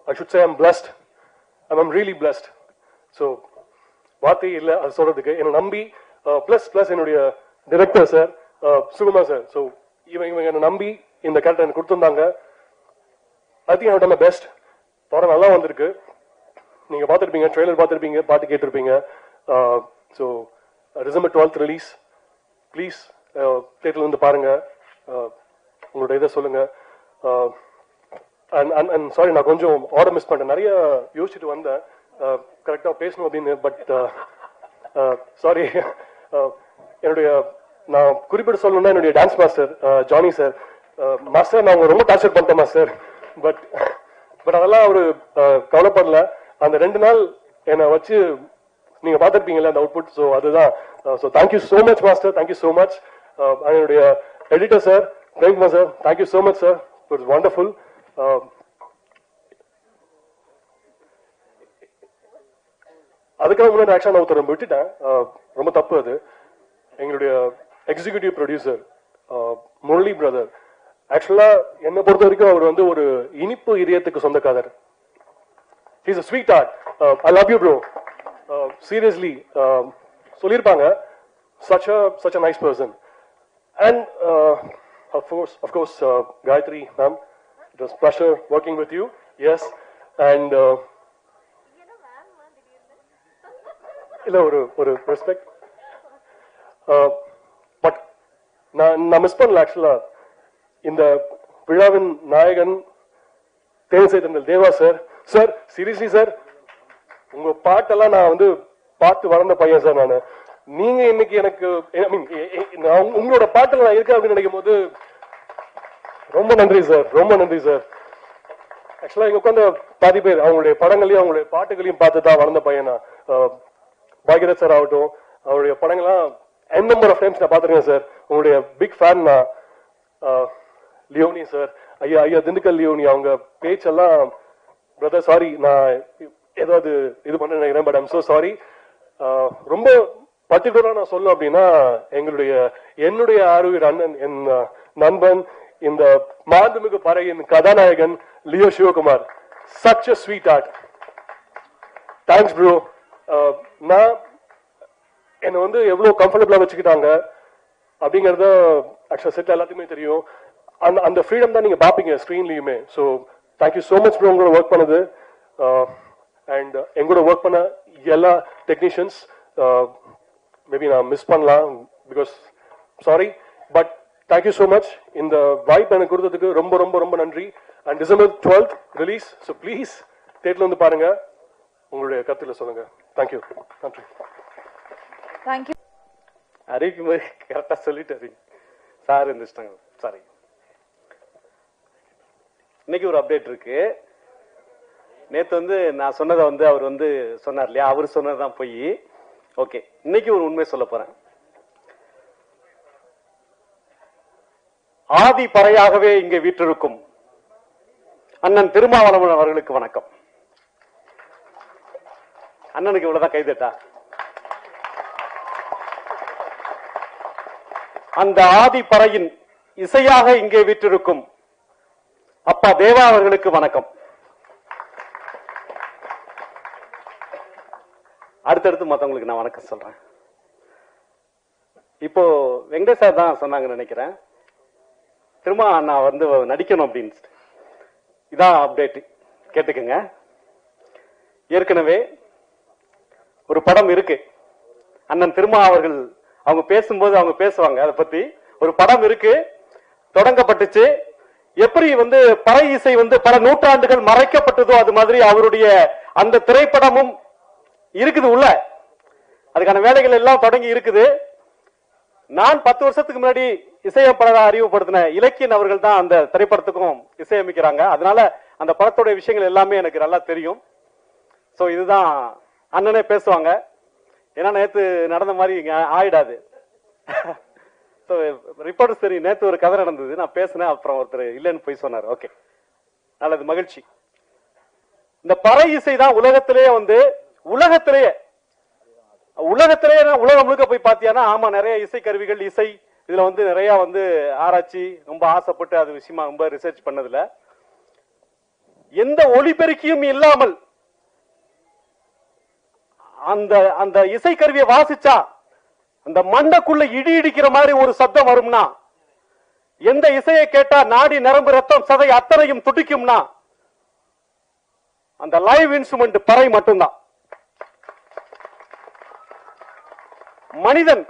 S12: I should say I'm blessed. I'm really blessed. So வார்த்தையே இல்லை அது சொல்றதுக்கு. என்னை நம்பி பிளஸ் என்னுடைய director sir Sukumar sir, so இவங்க என்னை நம்பி இந்த கேரக்டர் எனக்கு கொடுத்துருந்தாங்க. I think I done my best. படம் நல்லா வந்திருக்கு. நீங்க பார்த்துருப்பீங்க, ட்ரெய்லர் பார்த்துருப்பீங்க, பாட்டு கேட்டிருப்பீங்க. So December 12th release. Please தியேட்டர்ல வந்து பாருங்க, உங்களோட இதை சொல்லுங்க. அண்ட் சாரி, நான் கொஞ்சம் ஆர்டர் மிஸ் பண்ணிட்டேன். நிறைய யோசிச்சுட்டு வந்தேன் கரெக்டாக பேசணும் அப்படின்னு. பட் சாரி, என்னுடைய நான் குறிப்பிட்டு சொல்லணும்னா என்னுடைய dance master Jani sir. Master, நான் உங்க ரொம்ப டார்ச்சர் பண்ணிட்டேன் மாஸ்டர். பட் அதெல்லாம் அவரு கவலைப்படல. அந்த 2 நாள் என்னை வச்சு நீங்க பார்த்துருப்பீங்கல்ல அந்த அவுட்புட். ஸோ அதுதான். So thank you so much master, thank you so much. என்னுடைய editor sir Premkumar sir, thank you so much sir, it's wonderful. அதுக்காக முன்னாடி ஆக்சுவலாக நான் ஒருத்தர் விட்டுட்டேன், ரொம்ப தப்பு அது. எங்களுடைய எக்ஸிகியூட்டிவ் ப்ரொடியூசர் முரளி பிரதர், ஆக்சுவலா என்னை பொறுத்த வரைக்கும் அவர் வந்து ஒரு இனிப்பு இதயத்துக்கு சொந்தக்காரர். He's a sweetheart. I love you bro. Seriously, சொல்லிருப்பாங்க, such a nice person. And of course Gayatri ma'am, it was pleasure working with you. Yes. And இல்ல ஒரு ரெஸ்பெக்ட். பட் நான் மிஸ் பண்ணல ஆக்சுவலா இந்த விழாவின் நாயகன் தேனிசை தென்றல் தேவா சார். சார் சீரியஸ்லி சார், உங்க பாட்டெல்லாம் நான் வந்து பார்த்து வளர்ந்த பையன் சார். நான் நீங்க இன்னைக்கு எனக்கு உங்களோட பாட்டில் நான் இருக்கேன் அப்படின்னு நினைக்கும் போது ரொம்ப நன்றி சார், ரொம்ப நன்றி சார். ஆக்சுவலா இங்க உட்காந்து பாதி பேர் அவங்களுடைய படங்களையும் அவங்களுடைய பாட்டுகளையும் பார்த்து தான் வளர்ந்த பையனா. பாக்யராஜ் சார் ஆகட்டும், அவருடைய படங்கள்லாம் என் நம்பர் ஆஃப் டைம்ஸ் நான் பார்த்துருக்கேன் சார். உங்களுடைய பிக் ஃபேன் நான். லியோனி சார், ஐயா திண்டுக்கல் லியோனி, அவங்க பேச்செல்லாம் பிரதர் சாரி நான் ஏதாவது இது பண்ண நினைக்கிறேன், பட் ஐம் சோ சாரி. ரொம்ப பர்டிகுலரா நான் சொல்லணும் அப்படின்னா என்னுடைய ஆரோக்கிய அண்ணன், என் நண்பன், இந்த மாண்புமிகு பறையின் கதாநாயகன் Leo Sivakumar. such a sweetheart. Thanks bro. நான் என்னை வந்து எவ்வளவு கம்ஃபர்டபுளா வச்சுக்கிட்டாங்க அப்படிங்கறத ஆக்சுவலா செட்ல எல்லாத்துக்குமே தெரியும். அந்த ஃப்ரீடம் தான் நீங்க பாப்பீங்க ஸ்கிரீன்லயுமே. So thank you so much bro உங்களோட ஒர்க் பண்ணது. அண்ட் எங்களோட ஒர்க் பண்ண எல்லா டெக்னீஷியன்ஸ் மேபி நான் மிஸ் பண்ணலாம், because sorry, but thank you so much. இந்த வாய்ப்பு எனக்கு கொடுத்ததுக்கு ரொம்ப ரொம்ப ரொம்ப நன்றி. And December 12th release. So please தியேட்டர்ல வந்து பாருங்க. உங்களுடைய கருத்துல சொல்லுங்க. தேங்க்யூ. நன்றி.
S9: தேங்க்யூ.
S13: அறிவிக்கும் போது கரெக்டா சொல்லிட்டு சார் இருந்துட்டாங்க. சாரி, இன்னைக்கு ஒரு அப்டேட் இருக்கு. நேத்து நான் சொன்னதை அவர் சொன்னார் இல்லையா, அவர் சொன்னதுதான் போய். ஓகே, இன்னைக்கு ஒரு உண்மை சொல்ல போறேன். ஆதி பறையாகவே இங்கே வீற்றிருக்கும் அண்ணன் திருமாவளவன் அவர்களுக்கு வணக்கம். அண்ணனுக்கு இவ்வளவுதான் கைதட்டா? அந்த ஆதி பறையின் இசையாக இங்கே வீற்றிருக்கும் அப்பா தேவா அவர்களுக்கு வணக்கம். அடுத்தடுத்து மத்தவங்களுக்கு நான் வணக்கம் சொல்றேன். இப்போ வெங்கடேஷ் சார் தான் சொன்னாங்கன்னு நினைக்கிறேன், திரும்ப நான் நடிக்கணும் அப்படின்னு. இதான் அப்டேட், கேட்டுக்குங்க. ஏற்கனவே ஒரு படம் இருக்கு, அண்ணன் திருமா அவர்கள் அவங்க பேசும்போது அவங்க பேசுவாங்க, அதை பத்தி ஒரு படம் இருக்கு, தொடங்கப்பட்டுச்சு. எப்படி பறை இசை பல நூற்றாண்டுகள் மறைக்கப்பட்டதோ அது மாதிரி அவருடைய அந்த திரைப்படமும் இருக்குது உள்ள. அதுக்கான வேலைகள் எல்லாம் தொடங்கி இருக்குது. நான் 10 வருஷத்துக்கு முன்னாடி இசையமைப்பாளராக அறிமுகப்படுத்தின இலக்கியன் அவர்கள் தான் அந்த திரைப்படத்துக்கும் இசையமைக்கிறாங்க. அதனால அந்த படத்தோட விஷயங்கள் எல்லாமே எனக்கு நல்லா தெரியும். சோ இதுதான் அண்ணனே பேசுவாங்க, ஏன்னா நேத்து நடந்த மாதிரி ஆயிடாது. ரிப்போர்ட் சரி, நேத்து ஒரு கதை நடந்தது, நான் பேசினேன், அப்புறம் ஒருத்தர் இல்லைன்னு போய் சொன்னார். ஓகே, நல்லது, மகிழ்ச்சி. இந்த பறை இசை தான் உலகத்திலேயே உலகத்திலேயே உலகம் முழுக்க போய் பாத்தியானா, ஆமா நிறைய இசை கருவிகள், இசை இதுல நிறைய ஆராய்ச்சி, ரொம்ப ஆசைப்பட்டு அது விஷயமா ரொம்ப ரிசர்ச் பண்ணதுல எந்த ஒலிபெருக்கியும் இல்லாமல் அந்த அந்த இசை கருவியை வாசிச்சா அந்த மண்டக்குள்ள இடி இடிக்கிற மாதிரி ஒரு சத்தம் வரும்னா, எந்த இசையை கேட்டா நாடி நரம்பு ரத்தம் சதை அத்தனையும் துடிக்கும்னா, அந்த லைவ் இன்ஸ்ட்ருமெண்ட் பறை மட்டும்தான். மனிதன்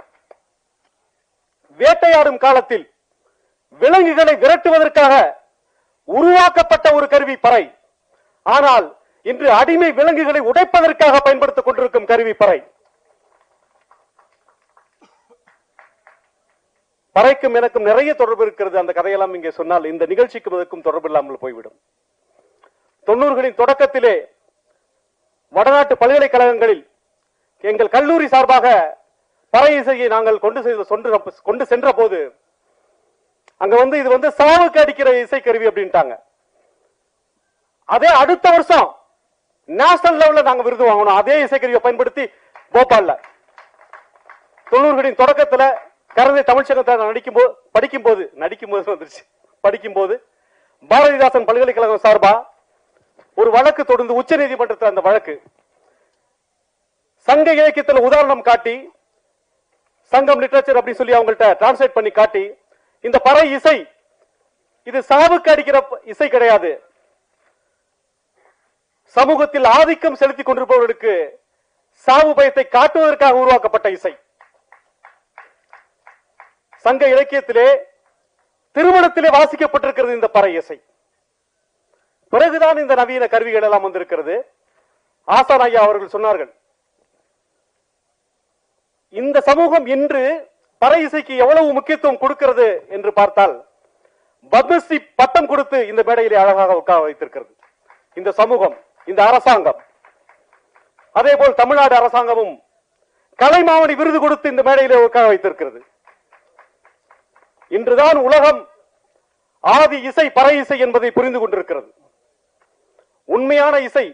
S13: வேட்டையாடும் காலத்தில் விலங்குகளை விரட்டுவதற்காக உருவாக்கப்பட்ட ஒரு கருவி பறை. ஆனால் இன்று அடிமை விலங்குகளை உடைப்பதற்காக பயன்படுத்திக் கொண்டிருக்கும் கருவி பறை. பறைக்கும் எனக்கும் நிறைய தொடர்பு இருக்கிறது. அந்த கதையெல்லாம் இங்கே சொன்னால் இந்த நிகழ்ச்சிக்கு இதற்கும் தொடர்பு இல்லாமல் போய்விடும். 90களின் தொடக்கத்திலே வடநாட்டு பல்கலைக்கழகங்களில் எங்கள் கல்லூரி சார்பாக பறை இசையை நாங்கள் கொண்டு சென்ற போது அங்க இது சாவுக்கு அடிக்கிற இசை கருவி அப்படின்ட்டாங்க. அதே அடுத்த வருஷம் நேஷனல் லெவல்ல நாங்க விருது வாங்கணும் அதே இசைக்கருவியை பயன்படுத்தி போபால்ல. 90களின் தொடக்கத்துல கரந்தை தமிழ்ச்சங்கத்தை படிக்கும்போது பாரதிதாசன் பல்கலைக்கழகம் சார்பா ஒரு வழக்கு தொடர்ந்து உச்ச நீதிமன்றத்தில் அந்த வழக்கு சங்க இலக்கியத்தில் உதாரணம் காட்டி, சங்கம் லிட்டரேச்சர் அப்படின்னு சொல்லி அவங்கள்ட்ட டிரான்ஸ்லேட் பண்ணி காட்டி, இந்த பறை இசை இது சாவுக்கு அடிக்கிற இசை கிடையாது, சமூகத்தில் ஆதிக்கம் செலுத்திக் கொண்டிருப்பவர்களுக்கு சாவு பயத்தை காட்டுவதற்காக உருவாக்கப்பட்ட இசை. சங்க இலக்கியத்திலே திருமணத்திலே வாசிக்கப்பட்டிருக்கிறது இந்த பறை இசை. பிறகுதான் இந்த நவீன கருவிகள் எல்லாம் வந்திருக்கிறது. ஆசான் ஐயா அவர்கள் சொன்னார்கள், இந்த சமூகம் இன்று பறை இசைக்கு எவ்வளவு முக்கியத்துவம் கொடுக்கிறது என்று பார்த்தால், பத்மஸ்ரீ பட்டம் கொடுத்து இந்த மேடையிலே அழகாக உட்கார வைத்திருக்கிறது இந்த சமூகம், இந்த அரசாங்கம். அதே போல் தமிழ்நாடு அரசாங்கமும் கலைமாமணி விருது கொடுத்து இந்த மேடையிலே உட்கார வைத்திருக்கிறது. இன்றுதான் உலகம் ஆதி இசை பறை இசை என்பதை புரிந்து கொண்டிருக்கிறது. உண்மையான இசை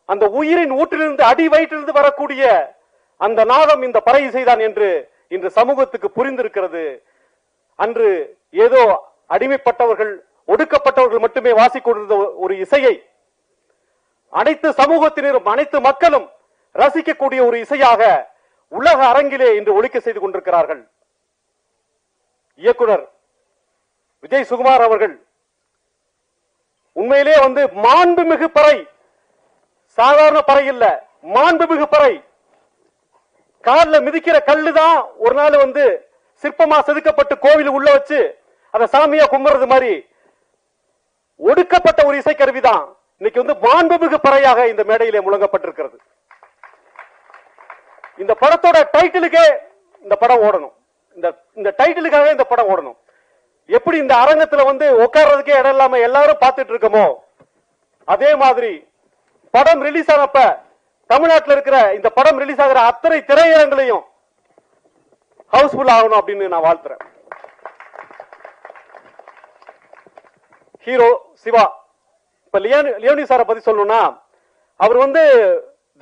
S13: அந்த உயிரின் ஊற்றிலிருந்து அடி வயிற்றிலிருந்து வரக்கூடிய அந்த நாதம் இந்த பறை இசைதான் என்று இன்று சமூகத்துக்கு புரிந்திருக்கிறது. அன்று ஏதோ அடிமைப்பட்டவர்கள் ஒடுக்கப்பட்டவர்கள் மட்டுமே வாசிக்கொண்டிருந்த ஒரு இசையை அனைத்து சமூகத்தினரும் அனைத்து மக்களும் ரசிக்கக்கூடிய ஒரு இசையாக உலக அரங்கிலே இன்று ஒலிக்க செய்து கொண்டிருக்கிறார்கள். இயக்குனர் விஜய் சுகுமார் அவர்கள் உண்மையிலே மாண்புமிகு பறை, சாதாரண பறை இல்ல, மாண்புமிகு பறை. கால்ல மிதிக்கிற கல்லுதான் ஒரு நாள் சிற்பமா செதுக்கப்பட்டு கோவில் உள்ள வச்சு அதை சாமியா கும்பிடுறது மாதிரி ஒடுக்கப்பட்ட ஒரு இசைக்கருவிதான். இன்னைக்கு வந்து மாண்புமிகு பறையாக இந்த மேடையிலே முழங்கப்பட்டிருக்கிறது. இந்த படத்தோட டைட்டிலுக்கே இந்த படம் ஓடணும். இந்த டைட்டிலுக்காக இந்த படம் ஓடணும். எப்படி இந்த அரங்கத்துல வந்து உட்கார்றதுக்கே இடம் இல்லாம எல்லாரும் பார்த்துட்டு இருக்கோமோ, அதே மாதிரி படம் ரிலீஸ் ஆனப்ப தமிழ்நாட்டில் இருக்கிற இந்த படம் ரிலீஸ் ஆகிற அத்தனை திரையரங்களையும் ஹவுஸ்ஃபுல் ஆகணும் அப்படின்னு நான் வாழ்த்துறேன். ஹீரோ சிவா. இப்ப லியோனி சாரை பத்தி சொல்லணும்னா, அவர் வந்து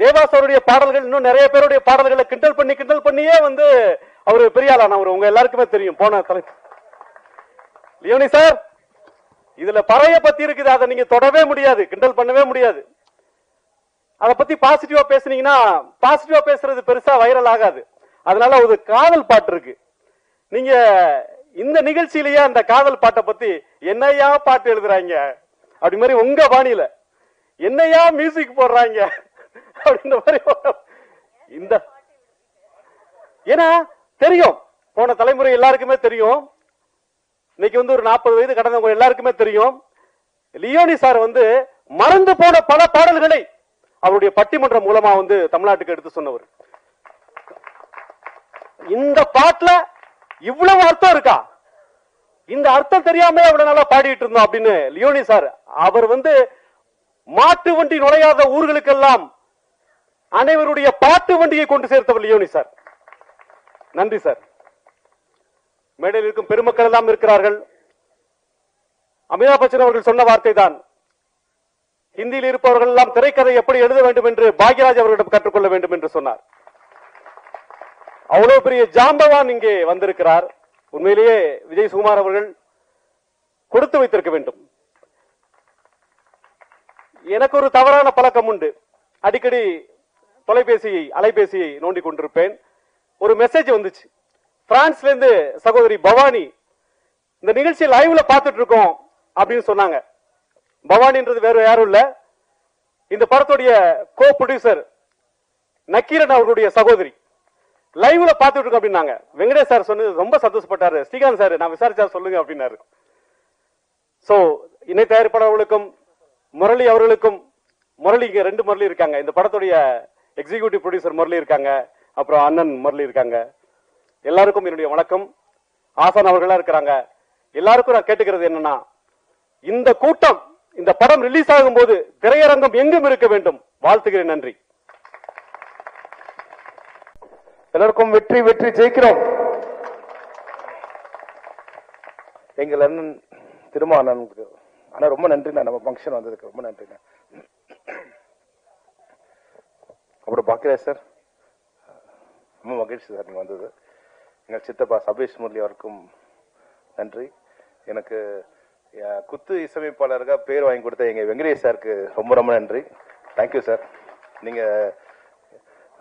S13: தேவாசருடைய பாடல்கள் இன்னும் நிறைய பேருடைய பாடல்களை கிண்டல் பண்ணியே வந்து அவரு பெரிய ஆளானவர். உங்க எல்லாருக்குமே தெரியும். போன தலை லியோனி சார், இதுல பறைய பத்தி இருக்குது, அதை நீங்க தொடவே முடியாது, கிண்டல் பண்ணவே முடியாது. அதை பத்தி பாசிட்டிவா பேசுனீங்கன்னா, பாசிட்டிவா பேசுறது பெருசா வைரல் ஆகாது. அதனால ஒரு காதல் பாட்டு இருக்கு. நீங்க இந்த நிகழ்ச்சியிலேயே அந்த காதல் பாட்டை பத்தி என்னையா பாட்டு எழுதுறாங்க அப்படி மாதிரி உங்க பாணியில என்னையா மியூசிக் போடுறாங்க அப்படின்ற மாதிரி இந்த ஏன்னா தெரியும், போன தலைமுறை எல்லாருக்குமே தெரியும். இன்னைக்கு வந்து ஒரு 40 வயது கடந்தவங்க எல்லாருக்குமே தெரியும். லியோனி சார் வந்து மறந்து போன பல பாடல்களை அவருடைய பட்டிமன்றம் மூலமா வந்து தமிழ்நாட்டுக்கு எடுத்து சொன்னவர். இந்த பாட்டுல இவ்வளவு அர்த்தம் இருக்கா, இந்த அர்த்தம் தெரியாம அவ்வளவு நல்லா பாடிட்டு இருந்தோம் அப்படின்னு லியோனி சார், அவர் வந்து மாட்டு வண்டி நுழையாத ஊர்களுக்கெல்லாம் அனைவருடைய பாட்டு வண்டியை கொண்டு சேர்த்தவர் லியோனி சார். நன்றி சார். மேடையில் இருக்கும் பெருமக்கள் எல்லாம் இருக்கிறார்கள். அமிதாப் பச்சன் அவர்கள் சொன்ன வார்த்தை தான், ஹிந்தியில் இருப்பவர்கள் எல்லாம் திரைக்கதை எப்படி எழுத வேண்டும் என்று பாக்யராஜ் அவர்களிடம் கற்றுக்கொள்ள வேண்டும் என்று சொன்னார். அவ்வளவு பெரிய ஜாம்பவான் இங்கே வந்திருக்கிறார். உண்மையிலேயே விஜய் சுகுமார் அவர்கள் கொடுத்து வைத்திருக்க வேண்டும். எனக்கு ஒரு தவறான பழக்கம் உண்டு. அடிக்கடி அலைபேசியை நோண்டி கொண்டிருப்பேன். ஒரு மெசேஜ் வந்துச்சு பிரான்ஸ்ல இருந்து. சகோதரி பவானி, இந்த நிகழ்ச்சியை லைவ்ல பார்த்துட்டு இருக்கோம் அப்படின்னு சொன்னாங்க. பவானின்றது வேற யாரும் இல்ல, இந்த படத்துடைய கோ ப்ரொடியூசர் நக்கீரன் அவர்களுடைய சகோதரி. லைவ்ல பார்த்துட்டு இருக்கோம் அப்படின்னாங்க. வெங்கடேஷ் சார் சொன்னது ரொம்ப சந்தோஷப்பட்டாரு. ஸ்ரீகாந்த் சார், நான் விசாரிச்சா சொல்லுங்க அப்படின்னாரு. சோ இணை தயாரிப்பாளர்களுக்கும் முரளி அவர்களுக்கும், முரளி இங்க 2 முரளி இருக்காங்க. இந்த படத்துடைய எக்ஸிகியூட்டிவ் ப்ரொடியூசர் முரளி இருக்காங்க, அப்புறம் அண்ணன் முரளி இருக்காங்க. எல்லாருக்கும் என்னுடைய வணக்கம். ஆசான் அவர்களா இருக்கிறாங்க. எல்லாருக்கும் நான் கேட்டுக்கிறது என்னன்னா, இந்த கூட்டம், இந்த படம் ரிலீஸ் ஆகும் போது திரையரங்கம் எங்கும் இருக்க வேண்டும். வாழ்த்துகிறேன். நன்றி.
S6: எல்லாருக்கும் வெற்றி வெற்றி, ஜெயிக்கிறோம். எங்கள் அண்ணன் திருமா அண்ணனுக்கு ஆனா ரொம்ப நன்றிண்ணா, நம்ம ஃபங்க்ஷன் வந்ததுக்கு ரொம்ப நன்றிண்ணா. அப்புறம் பாக்கியராஜ் சார், ரொம்ப மகிழ்ச்சி சார் நீங்க வந்தது. எங்கள் சித்தப்பா சபேஷ் முரளி அவருக்கும் நன்றி. எனக்கு குத்து இசையமைப்பாளருக்காக பேர் வாங்கி கொடுத்த எங்க வெங்கடேஷ் சாருக்கு ரொம்ப ரொம்ப நன்றி. Thank you sir. நீங்க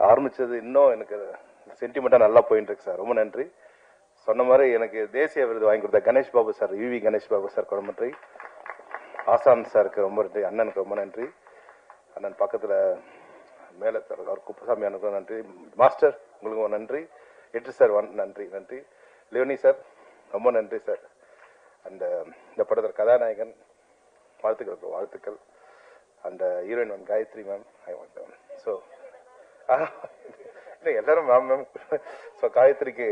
S6: ஆரம்பிச்சது இன்னும் எனக்கு சென்டிமெண்டா நல்லா போயிட்டு இருக்கு சார். ரொம்ப நன்றி. சொன்ன மாதிரி எனக்கு தேசிய விருது வாங்கி கொடுத்த Ganesh Babu sir, V Ganesh Babu sir ரொம்ப நன்றி. ஆசான் சாருக்கு ரொம்ப நன்றி. அண்ணனுக்கு ரொம்ப நன்றி. அண்ணன் பக்கத்துல மேல அவர் குப்புசாமி அண்ணனுக்கு நன்றி. மாஸ்டர் உங்களுக்கு நன்றி. எட்டு சார் நன்றி. நன்றி. லியோனி சார் ரொம்ப நன்றி சார். அந்த இந்த படத்தில் கதாநாயகன் வாழ்த்துக்கள் வாழ்த்துக்கள். அந்த ஹீரோயின் காயத்ரி மேம், ஸோ இல்லை எல்லாரும் மேம் மேம். ஸோ காயத்ரிக்கு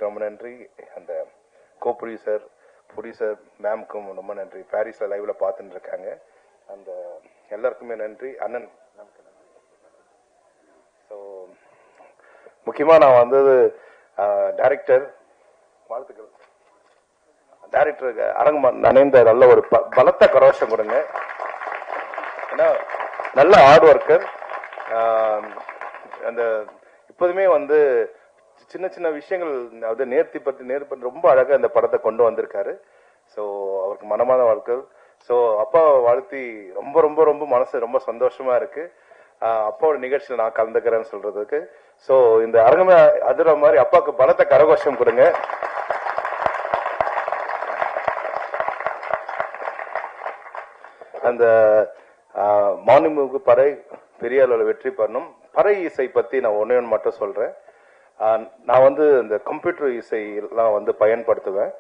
S6: ரொம்ப நன்றி. அந்த கோ ப்ரொடியூசர் மேம்க்கும் ரொம்ப நன்றி. பாரிஸ்ல லைவ்ல பார்த்துட்டு இருக்காங்க. அந்த எல்லாருக்குமே நன்றி. அண்ணன் ஸோ முக்கியமாக நான் வந்தது டைரக்டர் வாழ்த்துக்கள். டைரக்டருக்கு அரங்கம் நனைந்த நல்ல ஒரு பலத்த கரோஷம் கொடுங்க. ஏன்னா நல்ல ஹார்ட் ஒர்க்கர். அந்த இப்போதுமே வந்து சின்ன சின்ன விஷயங்கள் அதாவது நேர்த்தி ரொம்ப அழகா இந்த படத்தை கொண்டு வந்திருக்காரு. ஸோ அவருக்கு மனமான வாழ்க்கை. ஸோ அப்பாவை வாழ்த்தி ரொம்ப ரொம்ப ரொம்ப மனசு ரொம்ப சந்தோஷமா இருக்கு. அப்பாவோட நிகழ்ச்சியில் நான் கலந்துக்கிறேன்னு சொல்றதுக்கு. ஸோ இந்த அரங்கமே அதிர மாதிரி அப்பாவுக்கு பலத்த கரகோஷம் கொடுங்க. அந்த மாநிலமுக்கு பறை பெரிய அளவில் வெற்றி பண்ணும். பறை இசை பத்தி நான் ஒன்னே மட்டும் சொல்றேன். நான் வந்து இந்த கம்ப்யூட்டர் இசை எல்லாம் வந்து பயன்படுத்துவேன்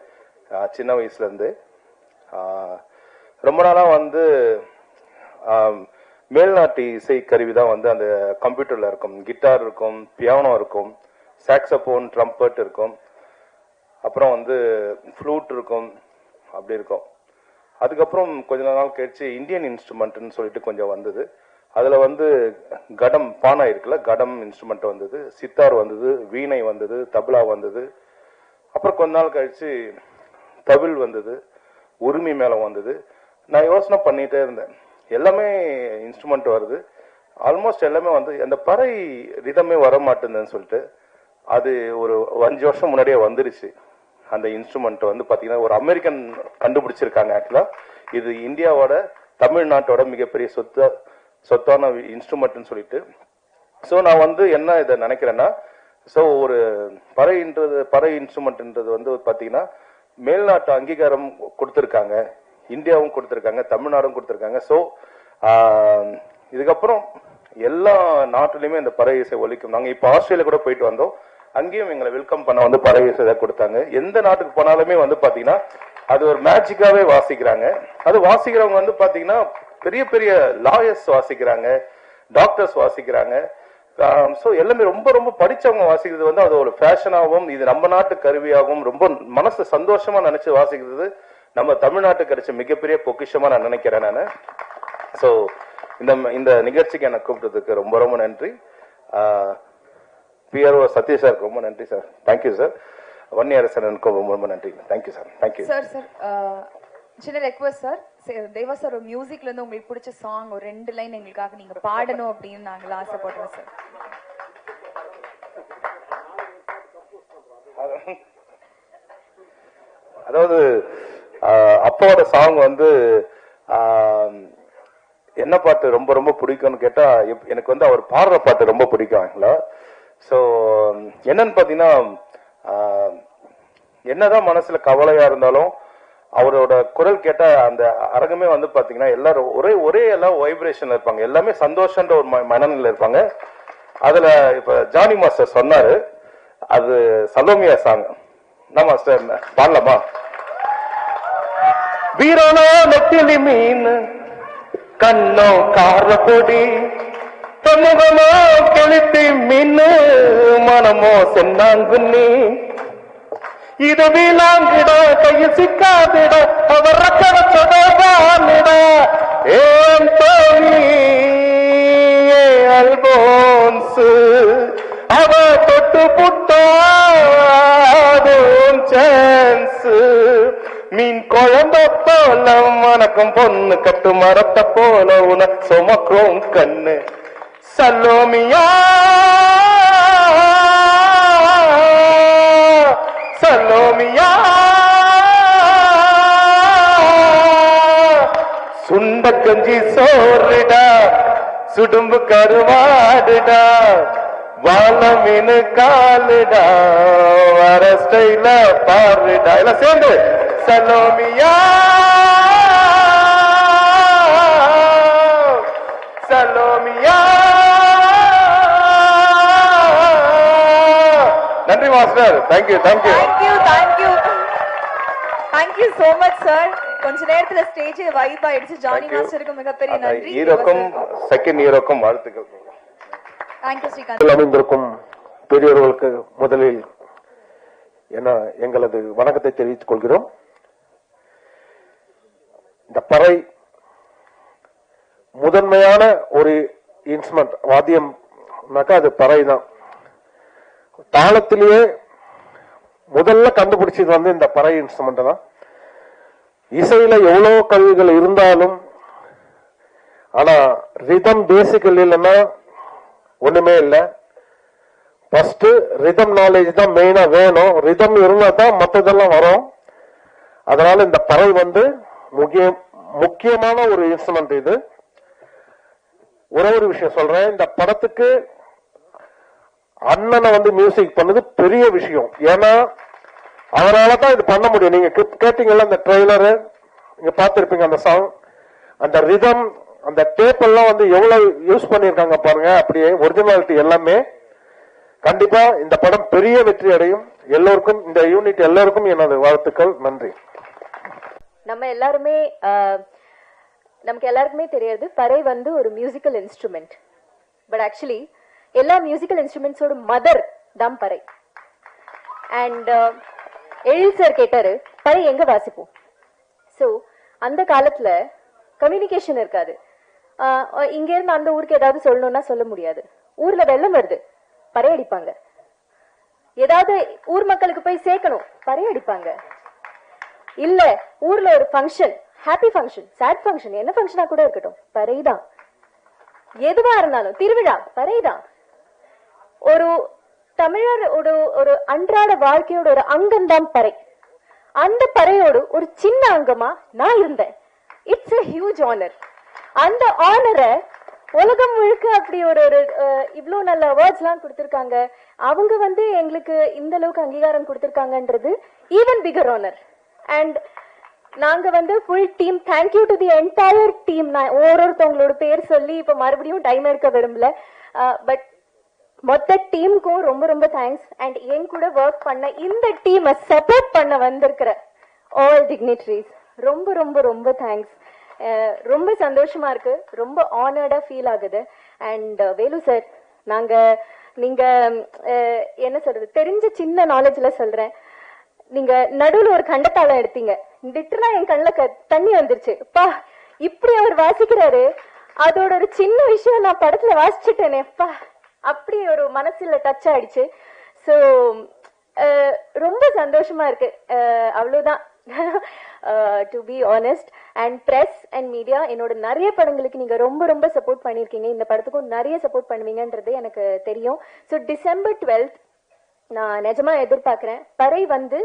S6: சின்ன வயசுல இருந்து. ரொம்ப நாளா வந்து மேல்நாட்டு இசை கருவி தான் வந்து அந்த கம்ப்யூட்டர்ல இருக்கும். கிட்டார் இருக்கும், பியானோ இருக்கும், சாக்ஸபோன், ட்ரம்பட் இருக்கும், அப்புறம் வந்து ஃப்ளூட் இருக்கும், அப்படி இருக்கும். அதுக்கப்புறம் கொஞ்ச நாள் கழிச்சு இந்தியன் இன்ஸ்ட்ருமெண்ட்னு சொல்லிட்டு கொஞ்சம் வந்தது. அதுல வந்து கடம், பானா இருக்குல்ல, கடம் இன்ஸ்ட்ருமெண்ட் வந்தது, சித்தார் வந்தது, வீணை வந்தது, தபலா வந்தது. அப்புறம் கொஞ்ச நாள் கழிச்சு தவில் வந்தது, உரிமை மேளம் வந்தது. நான் யோசனை பண்ணிட்டே இருந்தேன், எல்லாமே இன்ஸ்ட்ருமெண்ட் வருது, ஆல்மோஸ்ட் எல்லாமே வந்து அந்த பறை ரிதமே வர மாட்டேங்குதுன்னு சொல்லிட்டு அது ஒரு 5 வருஷம் முன்னாடியே வந்துருச்சு. அந்த இன்ஸ்ட்ருமெண்ட் வந்து பாத்தீங்கன்னா ஒரு அமெரிக்கன் கண்டுபிடிச்சிருக்காங்க. ஆக்சுவலா இது இந்தியாவோட, தமிழ்நாட்டோட மிகப்பெரிய சொத்தான இன்ஸ்ட்ருமெண்ட்னு சொல்லிட்டு. ஸோ நான் வந்து என்ன இதை நினைக்கிறேன்னா, ஸோ ஒரு பறை இன்ஸ்ட்ருமெண்ட்ன்றது வந்து பாத்தீங்கன்னா மேல்நாட்டு அங்கீகாரம் கொடுத்திருக்காங்க, இந்தியாவும் கொடுத்திருக்காங்க, தமிழ்நாடும் கொடுத்திருக்காங்க. ஸோ இதுக்கப்புறம் எல்லா நாட்டிலுமே இந்த பறை இசை ஒலிக்கும். நாங்க இப்ப ஆஸ்திரேலியா கூட போயிட்டு வந்தோம், அங்கேயும் எங்களை வெல்கம் பண்ண வந்து பறை இசை கொடுத்தாங்க. எந்த நாட்டுக்கு போனாலுமே வந்து பாத்தீங்கன்னா அது ஒரு மேஜிக்காவே வாசிக்கிறாங்க. அது வாசிக்கிறவங்க வந்து பாத்தீங்கன்னா பெரிய பெரிய லாயர்ஸ் வாசிக்கிறாங்க, டாக்டர்ஸ் வாசிக்கிறாங்க. ஸோ எல்லாமே ரொம்ப ரொம்ப படிச்சவங்க வாசிக்கிறது வந்து அது ஒரு ஃபேஷனாகவும், இது நம்ம நாட்டு கருவியாகவும் ரொம்ப மனசு சந்தோஷமா நினைச்சு வாசிக்கிறது நம்ம தமிழ்நாட்டுக்கு கிடைச்ச மிகப்பெரிய பொக்கிஷமா நான் நினைக்கிறேன் நான். ஸோ இந்த நிகழ்ச்சிக்கு என்னை கூப்பிட்டதுக்கு ரொம்ப ரொம்ப நன்றி. பிஆர்ஓ சதீஷ் சார் ரொம்ப நன்றி சார், தேங்க்யூ சார். வன்னியரசனுக்கும் ரொம்ப ரொம்ப நன்றி, தேங்க்யூ சார், தேங்க்யூ
S9: சார். சின்ன ரெக்வஸ்ட் சார், தேவா சார் ஒரு மியூசிக்ல இருந்து உங்களுக்கு பிடிச்ச சாங் ஒரு 2 லைன் எங்களுக்காக நீங்க பாடணும் அப்படின்னு நாங்கள் ஆசைப்படுறோம் சார்.
S6: அதாவது அப்பாவோட சாங் வந்து என்ன பாட்டு ரொம்ப ரொம்ப பிடிக்கும்னு கேட்டா எனக்கு வந்து அவர் பாடுற பாட்டு ரொம்ப பிடிக்கும். ஸோ என்னன்னு பாத்தீங்கன்னா, என்னதான் மனசுல கவலையா இருந்தாலும் அவரோட குரல் கேட்டா அந்த அரங்கமே வந்து பாத்தீங்கன்னா எல்லாரும் ஒரே எல்லாம் வைப்ரேஷன்ல இருப்பாங்க, எல்லாமே சந்தோஷன்ற ஒரு மனநிலையில இருப்பாங்க. அதுல இப்ப ஜானி மாஸ்டர் சொன்னாரு, அது சலோமியா சாங். நான் மாஸ்டர் பாடலாமா? வீரனோ நெத்திலி மீன், கண்ணோ காரப்பொடி, சமூகமோ கெளுத்தி மீன், மனமோ சென்னாங்குன்னி, இது வீலாங்கிட கையில் சிக்காதிட அவர் கடத்தோட ஏன் தோழி அல்போன்ஸ் அவ தொட்டு புட்டாதும் சான்ஸ், மீன் குழம்ப போல வணக்கம் பொண்ணு கட்டு மரத்த போல உன சுமக்கும் கண்ணு சலோமியா சலோமியா, சுண்ட கஞ்சி சோறுடா, சுடும்பு கருவாடுடா, வாழ மீனு காலுடா, வர ஸ்டைல பாருடா, எல்லாம் சேர்ந்து சலோமியா சலோமியா. நன்றி master, thank you thank you
S9: thank you so much sir. கொஞ்ச நேரத்துல ஸ்டேஜ் வைப் ஆயிடுச்சு. ஜானி மாஸ்டருக்கு மிகப்பெரிய நன்றி.
S6: ஹீரோக்கும் செகண்ட் ஹீரோக்கும் வாழ்த்துக்கள்.
S9: தேங்க்யூ ஸ்ரீகாந்த்.
S12: அமைந்திருக்கும் பெரியவர்களுக்கு முதலில் எங்களது வணக்கத்தை தெரிவித்துக் கொள்கிறோம். இந்த பறை முதன்மையான ஒரு இன்ஸ்ட்ருமெண்ட், வாத்தியம்னாக்கா அது பறை தான். தாளத்திலேயே முதல்ல கண்டுபிடிச்சது வந்து இந்த பறை இன்ஸ்ட்ருமெண்ட் தான். இசையில எவ்வளவு கருவிகள் இருந்தாலும் ஆனா ரிதம் பேசிக்கல் இல்லைன்னா ஒண்ணுமே இல்லை. ஃபர்ஸ்ட் ரிதம் நாலேஜ் தான் மெயினா வேணும். ரிதம் இருந்தா தான் மற்றதெல்லாம் வரும். அதனால இந்த பறை வந்து முக்கியமான ஒரு இன்ஸ்ட்ருமெண்ட். இது ஒரே ஒரு விஷயம் சொல்றேன், இந்த படத்துக்கு அண்ணனை வந்து மியூசிக் பண்ணது பெரிய விஷயம். ஏன்னா அவரால் தான் இது பண்ண முடியும். நீங்க கேட்டீங்கல்ல அந்த ட்ரெய்லரு, நீங்க பார்த்திருப்பீங்க அந்த சாங், அந்த ரிதம், அந்த டேப் எல்லாம் வந்து எவ்வளவு யூஸ் பண்ணிருக்காங்க பாருங்க. அப்படியே ஒரிஜினாலிட்டி எல்லாமே. கண்டிப்பா இந்த படம் பெரிய வெற்றி அடையும். எல்லோருக்கும், இந்த யூனிட் எல்லாருக்கும் எனது வாழ்த்துக்கள். நன்றி.
S14: நம்ம எல்லாருமே நமக்கு எல்லாருக்குமே தெரியாது பறை வந்து ஒரு மியூசிக்கல் இன்ஸ்ட்ருமெண்ட். பட் ஆக்சுவலி எல்லா மியூசிக்கல் இன்ஸ்ட்ருமெண்ட்ஸோட மதர் தான் பறை. அண்ட் எழில் சார் கேட்டாரு பறை எங்க வாசிப்போம். ஸோ அந்த காலத்துல கம்யூனிகேஷன் இருக்காது. இங்க இருந்து அந்த ஊருக்கு ஏதாவது சொல்லணும்னா சொல்ல முடியாது. ஊர்ல வெள்ளம் வருது, பறை அடிப்பாங்க. ஏதாவது ஊர் மக்களுக்கு போய் சேர்க்கணும், பறை அடிப்பாங்க. இல்ல ஊர்ல ஒரு function, happy function, sad function, என்ன ஃபங்க்ஷனா கூட இருக்கட்டும், பறைதான். எதுவா இருந்தாலும் திருவிழா, பறைதான். ஒரு தமிழர் ஒரு அன்றாட வாழ்க்கையோட ஒரு அங்கம்தான் பறை. அந்த பறையோடு ஒரு சின்ன அங்கமா நான் இருந்தேன். It's a huge honor. அந்த ஆனரை உலகம் முழுக்க அப்படி ஒரு இவ்வளோ நல்ல அவார்ட்ஸ் எல்லாம் கொடுத்திருக்காங்க. அவங்க வந்து எங்களுக்கு இந்த அளவுக்கு அங்கீகாரம் கொடுத்திருக்காங்கன்றது ஈவன் பிகர் ஆனர். அண்ட் நாங்க வந்து full team, thank you to the entire team. நான் ஒவ்வொருத்தவங்களோட பேர் சொல்லி இப்ப மறுபடியும் டைம் எடுக்க விரும்பல. பட் மொத்த டீமுக்கும் ரொம்ப ரொம்ப தேங்க்ஸ். அண்ட் என் கூட ஒர்க் பண்ண இந்த டீமை சப்போர்ட் பண்ண வந்திருக்கிற ஆல் டிக்னிட்டரிஸ் ரொம்ப ரொம்ப ரொம்ப தேங்க்ஸ். ரொம்ப சந்தோஷமா இருக்கு, ரொம்ப ஆனர்டா ஃபீல் ஆகுது. அண்ட் வேலு சார், நீங்க என்ன சொல்றது, தெரிஞ்ச சின்ன நாலேஜ்ல சொல்றேன். நீங்க நடுவுல ஒரு கண்டத்தாளம் எடுத்தீங்க, லிட்டரலா என் கண்ணுல தண்ணி வந்துருச்சு. பா, இப்படி அவர் வாசிக்கிறாரு, அதோட ஒரு சின்ன விஷயம் நான் படத்துல வாசிச்சுட்டேனே, பா அப்படி ஒரு மனசுல டச் ஆயிடுச்சு. ஸோ ரொம்ப சந்தோஷமா இருக்கு. அவ்வளவுதான். To be honest. And press and media என்னோட நிறைய படங்களுக்கு நீங்க ரொம்ப ரொம்ப சப்போர்ட் பண்ணிருக்கீங்க. இந்த படத்துக்கும் நிறைய சப்போர்ட் பண்ணுவீங்கன்றது எனக்கு தெரியும். ஸோ December 12th நான் நிஜமா எதிர்பார்க்கிறேன். பறை வந்து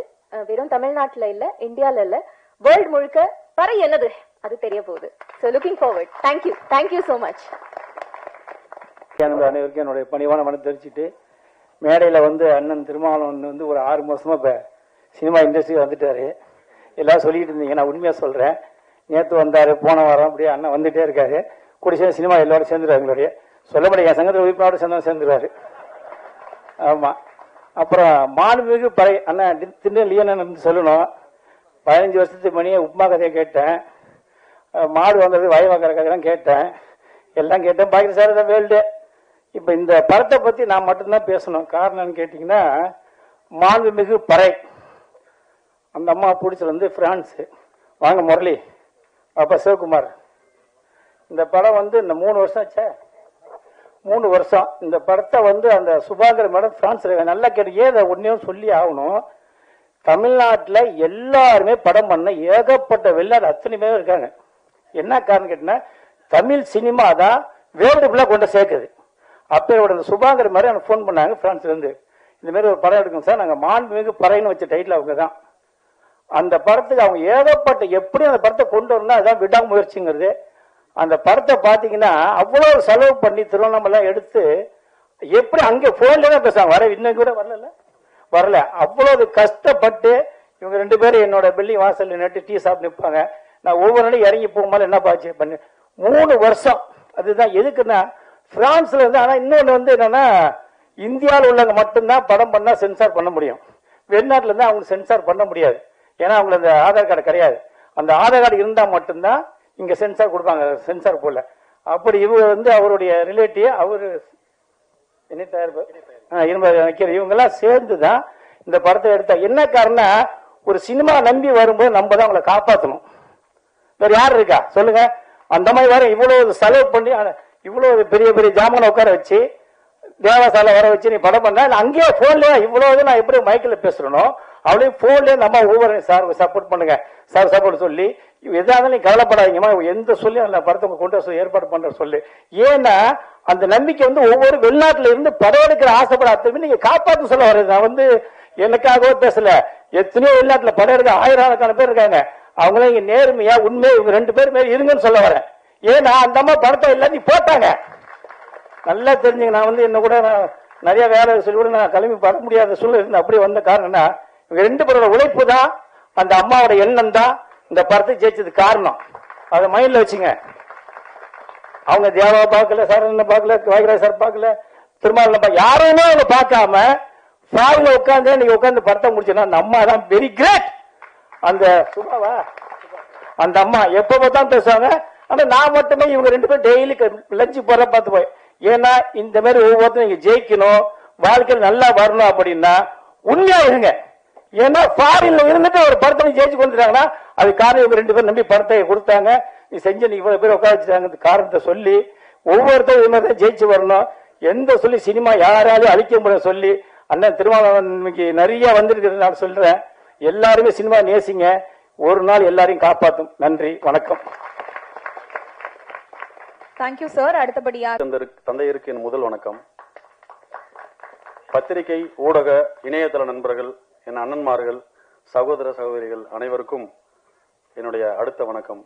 S14: வெறும் தமிழ்நாட்டுல இல்ல, இந்தியால இல்ல, வேர்ல்ட் முழுக்க பறை என்னது அது தெரிய போகுது. So looking forward. Thank you so much.
S15: அனைவருக்கும் என்னுடைய பணிவான மனம் தெரிவிச்சுட்டு, மேடையில வந்து அண்ணன் திருமாவளவன் வந்து ஒரு 6 மாசமா இப்ப சினிமா இண்டஸ்ட்ரி வந்துட்டாரு. எல்லாம் சொல்லிட்டு இருந்தீங்க, நான் உண்மையா சொல்றேன். நேற்று வந்தாரு, போன வாரம் அப்படியே அண்ணன் வந்துட்டே இருக்காரு. கூட சேர்ந்து சினிமா எல்லாரும் சேர்ந்துருவாரு. எங்களுடைய சொல்ல முடியாது, என் சங்கத்தில் உறுப்பினோட சேர்ந்துருவாரு. ஆமா. அப்புறம் மாண்புமிகு பறை அண்ணன் திருநெல்லியன்னு சொல்லணும். 15 வருஷத்துக்கு மணியே உப்புமா கதையை கேட்டேன், மாடு வந்தது வயவாக்கிற கதையெல்லாம் கேட்டேன், எல்லாம் கேட்டேன். பாக்கி சார் தான் வேல்டு. இப்ப இந்த படத்தை பத்தி நான் மட்டும்தான் பேசணும். காரணம்னு கேட்டீங்கன்னா, மாண்புமிகு பறை அந்த அம்மா பிடிச்சது வந்து பிரான்ஸ். வாங்க முரளி, அப்பா சிவகுமார். இந்த படம் வந்து இந்த 3 வருஷம் ஆச்சே, 3 வருஷம் இந்த படத்தை வந்து அந்த சுபாகர் மேடம் பிரான்ஸ் நல்லா கேட்டு. ஏன் ஒன்னையும் சொல்லி ஆகணும், தமிழ்நாட்டில் எல்லாருமே படம் பண்ண ஏகப்பட்ட வெளிநாடு அத்தனை பேர் இருக்காங்க. என்ன காரணம் கேட்டீங்கன்னா, தமிழ் சினிமா தான் வேர்ல்டு ஃபுல்லாக கொண்டு சேர்க்குது. அப்போ இந்த சுபாகர் மாதிரி எனக்கு ஃபோன் பண்ணாங்க பிரான்ஸ்ல இருந்து, இந்த மாதிரி ஒரு படம் எடுக்கணும் சார், நாங்கள் மாண்புமிகு பறைன்னு வச்ச டைட்டில் அவங்க தான். அந்த படத்துக்கு அவங்க ஏகப்பட்ட எப்படி அந்த படத்தை கொண்டு வரணும், அதுதான் விடாமுயற்சிங்கிறது. அந்த படத்தை பார்த்தீங்கன்னா அவ்வளோ செலவு பண்ணி திருவண்ணாமலை எடுத்து எப்படி அங்கே போன்ல தான் பேசுவாங்க, வர இன்னும் கூட வரல. அவ்வளவு கஷ்டப்பட்டு இவங்க 2 பேரும் என்னோட பில்டிங் வாசல் நட்டு டீ சாப்பிட்டு நிற்பாங்க. நான் ஒவ்வொரு நாளும் இறங்கி போகும்போது என்ன பாச்சு பண்ணு 3 வருஷம். அதுதான் எதுக்குன்னா பிரான்ஸ்ல இருந்து. ஆனா இன்னொன்று வந்து என்னன்னா, இந்தியாவில் உள்ளவங்க மட்டும்தான் படம் பண்ணா சென்சார் பண்ண முடியும். வெளிநாட்டுல இருந்து அவங்க சென்சார் பண்ண முடியாது. ஏன்னா அவங்களுக்கு அந்த ஆதார் கார்டு கிடையாது. அந்த ஆதார் கார்டு இருந்தா மட்டும்தான் இங்க சென்சார் கொடுப்பாங்க, சென்சார் போல. அப்படி இவங்க வந்து அவருடைய ரிலேட்டிவ், அவரு என்ன தயாரிப்பு இவங்க எல்லாம் சேர்ந்துதான் இந்த படத்தை எடுத்தா. என்ன காரணம், ஒரு சினிமா நம்பி வரும்போது நம்ம தான் அவங்களை காப்பாற்றணும். வேற யாரு இருக்கா சொல்லுங்க? அந்த மாதிரி வர இவ்வளவு செலவு பண்ணி இவ்வளவு பெரிய பெரிய ஜாமான உட்கார வச்சு தேவசாலை வர வச்சு நீ படம் பண்ண, அங்கேயே போன்லயே இவ்வளவு நான் எப்படி மைக்கில் பேசுறனோ அவளையே போன்லயே நம்ம ஒவ்வொரு சார் சப்போர்ட் பண்ணுங்க சார் சப்போர்ட் சொல்லி எதாவது நீ கவலைப்படாதீங்கம்மா, எந்த சொல்லி அந்த படத்தை கொண்டு வர ஏற்பாடு பண்ற சொல்லி. ஏன்னா அந்த நம்பிக்கை வந்து ஒவ்வொரு வெளிநாட்டுல இருந்து படம் எடுக்கிற ஆசைப்படாத நீங்க காப்பாற்ற சொல்ல வர்றது. நான் வந்து எனக்காகவே பேசல, எத்தனையோ வெளிநாட்டுல படம் எடுக்க ஆயிரக்கணக்கான பேர் இருக்காங்க. அவங்களும் இங்க நேர்மையா உண்மையா இவங்க 2 பேர் மேல இருங்கன்னு சொல்ல வரேன். ஏன்னா அந்த அம்மா படத்தை எல்லாத்தையும் போட்டாங்க. நல்லா தெரிஞ்சுங்க, நான் வந்து என்ன கூட நிறைய வேலை சொல்லி கூட நான் கிளம்பி பட முடியாத சூழ்நிலை இருந்து அப்படி வந்த காரணம்னா இவங்க 2 பேரோட உழைப்பு தான், அந்த அம்மாவோட எண்ணம் தான் இந்த படத்தை ஜெயிச்சது காரணம். அதை மைண்ட்ல வச்சுங்க. அவங்க தேவா பார்க்கல, சரண பார்க்கல, வாய்கராஜ் சார் பார்க்கல, திருமாவளவன் யாருமே அவங்க பார்க்காம ஃபார்ல உட்காந்து நீங்க உட்காந்து படத்தை முடிச்சுன்னா அந்த அம்மா தான் வெரி கிரேட். அந்த சுபாவா அந்த அம்மா எப்ப பார்த்தாலும் பேசுவாங்க. ஆனா நான் மட்டுமே இவங்க 2 பேரும் டெய்லி லஞ்சு போற பார்த்து போய். ஏன்னா இந்த மாதிரி ஒவ்வொருத்தரும் நீங்க ஜெயிக்கணும், வாழ்க்கையில் நல்லா வரணும் அப்படின்னா உண்மையா இருங்க. ஏன்னா ஃபாரின்ல இருந்துட்டு ஒரு படத்தை ஜெயிச்சு கொண்டுட்டாங்கன்னா அது காரணம் இவங்க 2 பேரும் நம்பி படத்தை கொடுத்தாங்க. நீ செஞ்சு நீ இவ்வளவு பேர் உட்காந்துட்டாங்க காரணத்தை சொல்லி ஒவ்வொருத்தரும் இது மாதிரி தான் ஜெயிச்சு வரணும். எந்த சொல்லி சினிமா யாராலையும் அழிக்க முடியும் சொல்லி அண்ணன் திருமாவளவன் இன்னைக்கு நிறைய வந்திருக்கிறது நான் சொல்றேன். எல்லாருமே சினிமா நேசிங்க, ஒரு நாள் எல்லாரையும் காப்பாற்றும். நன்றி, வணக்கம்.
S9: Thank you sir. அடுத்தபடியா
S16: தந்தையருக்கு என் முதல் வணக்கம். பத்திரிகை, ஊடக, இணையதள நண்பர்கள், என் அண்ணன்மார்கள், சகோதர சகோதரிகள் அனைவருக்கும் என்னுடைய அடுத்த வணக்கம்.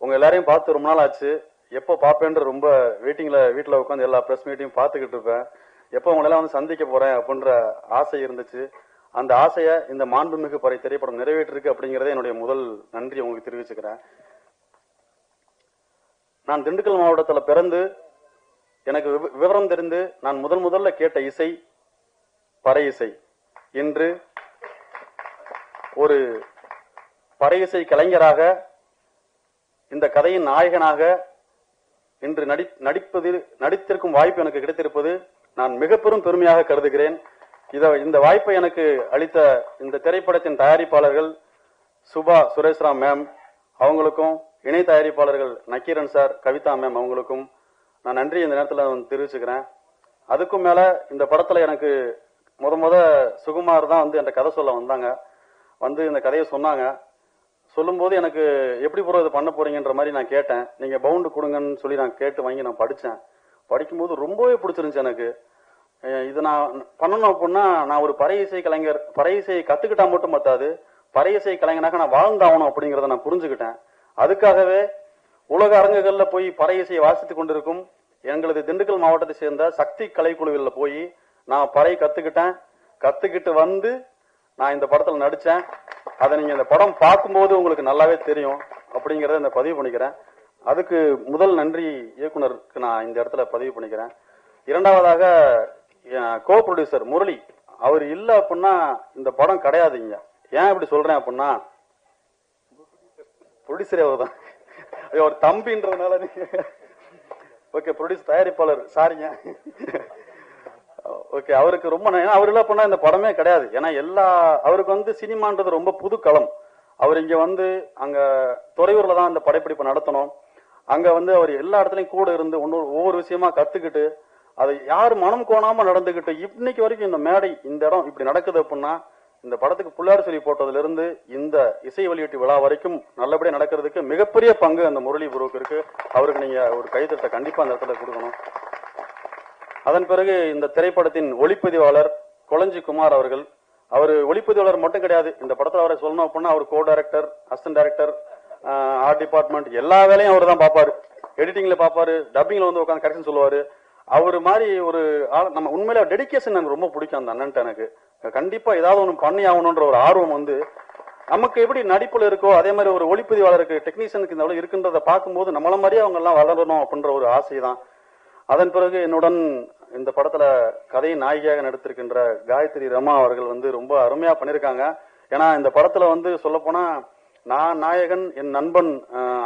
S16: உங்க எல்லாரையும் பார்த்து ரொம்ப நாள் ஆச்சு. எப்போ பார்ப்பேன்ற ரொம்ப வெயிட்டிங்ல வீட்டில் உட்காந்து எல்லா ப்ரெஸ் மீட்டையும் பார்த்துக்கிட்டு இருப்பேன். எப்போ உங்களெல்லாம் வந்து சந்திக்க போறேன் அப்படின்ற ஆசை இருந்துச்சு. அந்த ஆசையை இந்த மாண்புமிகு பறை திரைப்படம் நிறைவேற்றிருக்கு அப்படிங்கறத என்னுடைய முதல் நன்றி உங்களுக்கு தெரிவிச்சுக்கிறேன். நான் திண்டுக்கல் மாவட்டத்தில் பிறந்து எனக்கு விவரம் தெரிந்து நான் முதல்ல கேட்ட இசை பறை இசை. இன்று ஒரு பறை இசை கலைஞராக, இந்த கதையின் நாயகனாக இன்று நடித்திருக்கும் வாய்ப்பு எனக்கு கிடைத்திருப்பது நான் மிக பெரும் பெருமையாக கருதுகிறேன். இந்த வாய்ப்பை எனக்கு அளித்த இந்த திரைப்படத்தின் தயாரிப்பாளர்கள் சுபா சுரேஷ்ராம் மேம் அவங்களுக்கும், இணை தயாரிப்பாளர்கள் நக்கீரன் சார், கவிதா மேம் அவங்களுக்கும் நான் நன்றி இந்த நேரத்தில் தெரிவிச்சுக்கிறேன். அதுக்கும் மேல இந்த படத்துல எனக்கு முத சுகுமார் தான் வந்து என்ற கதை சொல்ல வந்தாங்க. வந்து இந்த கதையை சொன்னாங்க. சொல்லும்போது எனக்கு எப்படி ப்ரோ இது பண்ண போறீங்கன்ற மாதிரி நான் கேட்டேன். நீங்க பவுண்டு கொடுங்கன்னு சொல்லி நான் கேட்டு வாங்கி நான் படித்தேன். படிக்கும்போது ரொம்பவே பிடிச்சிருந்துச்சு எனக்கு. இது நான் பண்ணணும் அப்படின்னா நான் ஒரு பறை இசை கலைஞர், பறை இசையை கத்துக்கிட்டா மட்டும் பத்தாது, பறை இசை கலைஞனாக நான் வாழ்ந்தாகணும் அப்படிங்கிறத நான் புரிஞ்சுக்கிட்டேன். அதுக்காகவே உலக அரங்குகள்ல போய் பறை இசையை வாசித்துக் கொண்டிருக்கும் எங்களது திண்டுக்கல் மாவட்டத்தை சேர்ந்த சக்தி கலைக்குழுவில் போய் நான் பறை கத்துக்கிட்டு வந்து நான் இந்த படத்துல நடிச்சேன். அதை நீங்க இந்த படம் பார்க்கும்போது உங்களுக்கு நல்லாவே தெரியும் அப்படிங்கறத இந்த பதிவு பண்ணிக்கிறேன். அதுக்கு முதல் நன்றி இயக்குனருக்கு நான் இந்த இடத்துல பதிவு பண்ணிக்கிறேன். இரண்டாவதாக கோ ப்ரொடியூசர் முரளி, அவர் இல்ல அப்படின்னா இந்த படம் கிடையாதுங்க. ஏன் இப்படி சொல்றேன் அப்படின்னா, ப்ரொடியூசரே அவர் தான், அவர் தம்பின்றதுனால. ஓகே, ப்ரொடியூசர் தயாரிப்பாளர் சாரிங்க. ஓகே, அவருக்கு ரொம்ப அவர் இல்ல பண்ணா இந்த படமே கிடையாது. ஏன்னா அவருக்கு வந்து சினிமான்றது ரொம்ப புது களம். அவர் இங்க வந்து அங்க துறையூர்ல தான் இந்த படப்பிடிப்பு நடத்தணும். அங்க வந்து அவர் எல்லா இடத்துலயும் கூட இருந்து ஒவ்வொரு விஷயமா கத்துக்கிட்டு அதை யாரு மனம் கோணாம நடந்துகிட்டு இன்னைக்கு வரைக்கும் இந்த மேடை இந்த இடம் இப்படி நடக்குது அப்படின்னா இந்த படத்துக்கு புள்ளார் சொல்லி போட்டதுல இருந்து இந்த இசை வெளியீட்டு விழா வரைக்கும் நல்லபடியா நடக்கிறதுக்கு மிகப்பெரிய பங்கு அந்த முரளி குருவுக்கு இருக்கு. அவருக்கு நீங்க ஒரு கைத்தட்டை கண்டிப்பா அந்த இடத்துல கொடுக்கணும். அதன் பிறகு இந்த திரைப்படத்தின் ஒளிப்பதிவாளர் கொளஞ்சி குமார் அவர்கள், அவர் ஒளிப்பதிவாளர் மட்டும் கிடையாது. இந்த படத்துல அவரை சொல்லணும் அப்படின்னா அவர் co director, assistant director, art department எல்லா வேலையும் அவர் தான் பார்ப்பாரு. எடிட்டிங்ல பார்ப்பாரு, டப்பிங்ல வந்து உட்காந்து கரெக்ஷன் சொல்லுவாரு. அவர் மாதிரி ஒரு நம்ம உண்மையில டெடிகேஷன் எனக்கு ரொம்ப பிடிக்கும் அந்த அண்ணன்ட்ட. எனக்கு கண்டிப்பா ஏதாவது ஒன்று பண்ணி ஆகணும்ன்ற ஒரு ஆர்வம் வந்து நமக்கு எப்படி நடிப்புல இருக்கோ அதே மாதிரி ஒரு ஒளிப்பதிவாளருக்கு டெக்னீஷியனுக்கு இந்த அளவு இருக்குன்றதை பார்க்கும்போது நம்மள மாதிரியே அவங்க எல்லாம் வளரணும் அப்படின்ற ஒரு ஆசை தான். அதன் பிறகு என்னுடன் இந்த படத்துல கதையின் நாயகியாக நடித்திருக்கின்ற காயத்ரி ரமா அவர்கள் வந்து ரொம்ப அருமையா பண்ணிருக்காங்க. ஏன்னா இந்த படத்துல வந்து சொல்ல போனா நான் நாயகன், என் நண்பன்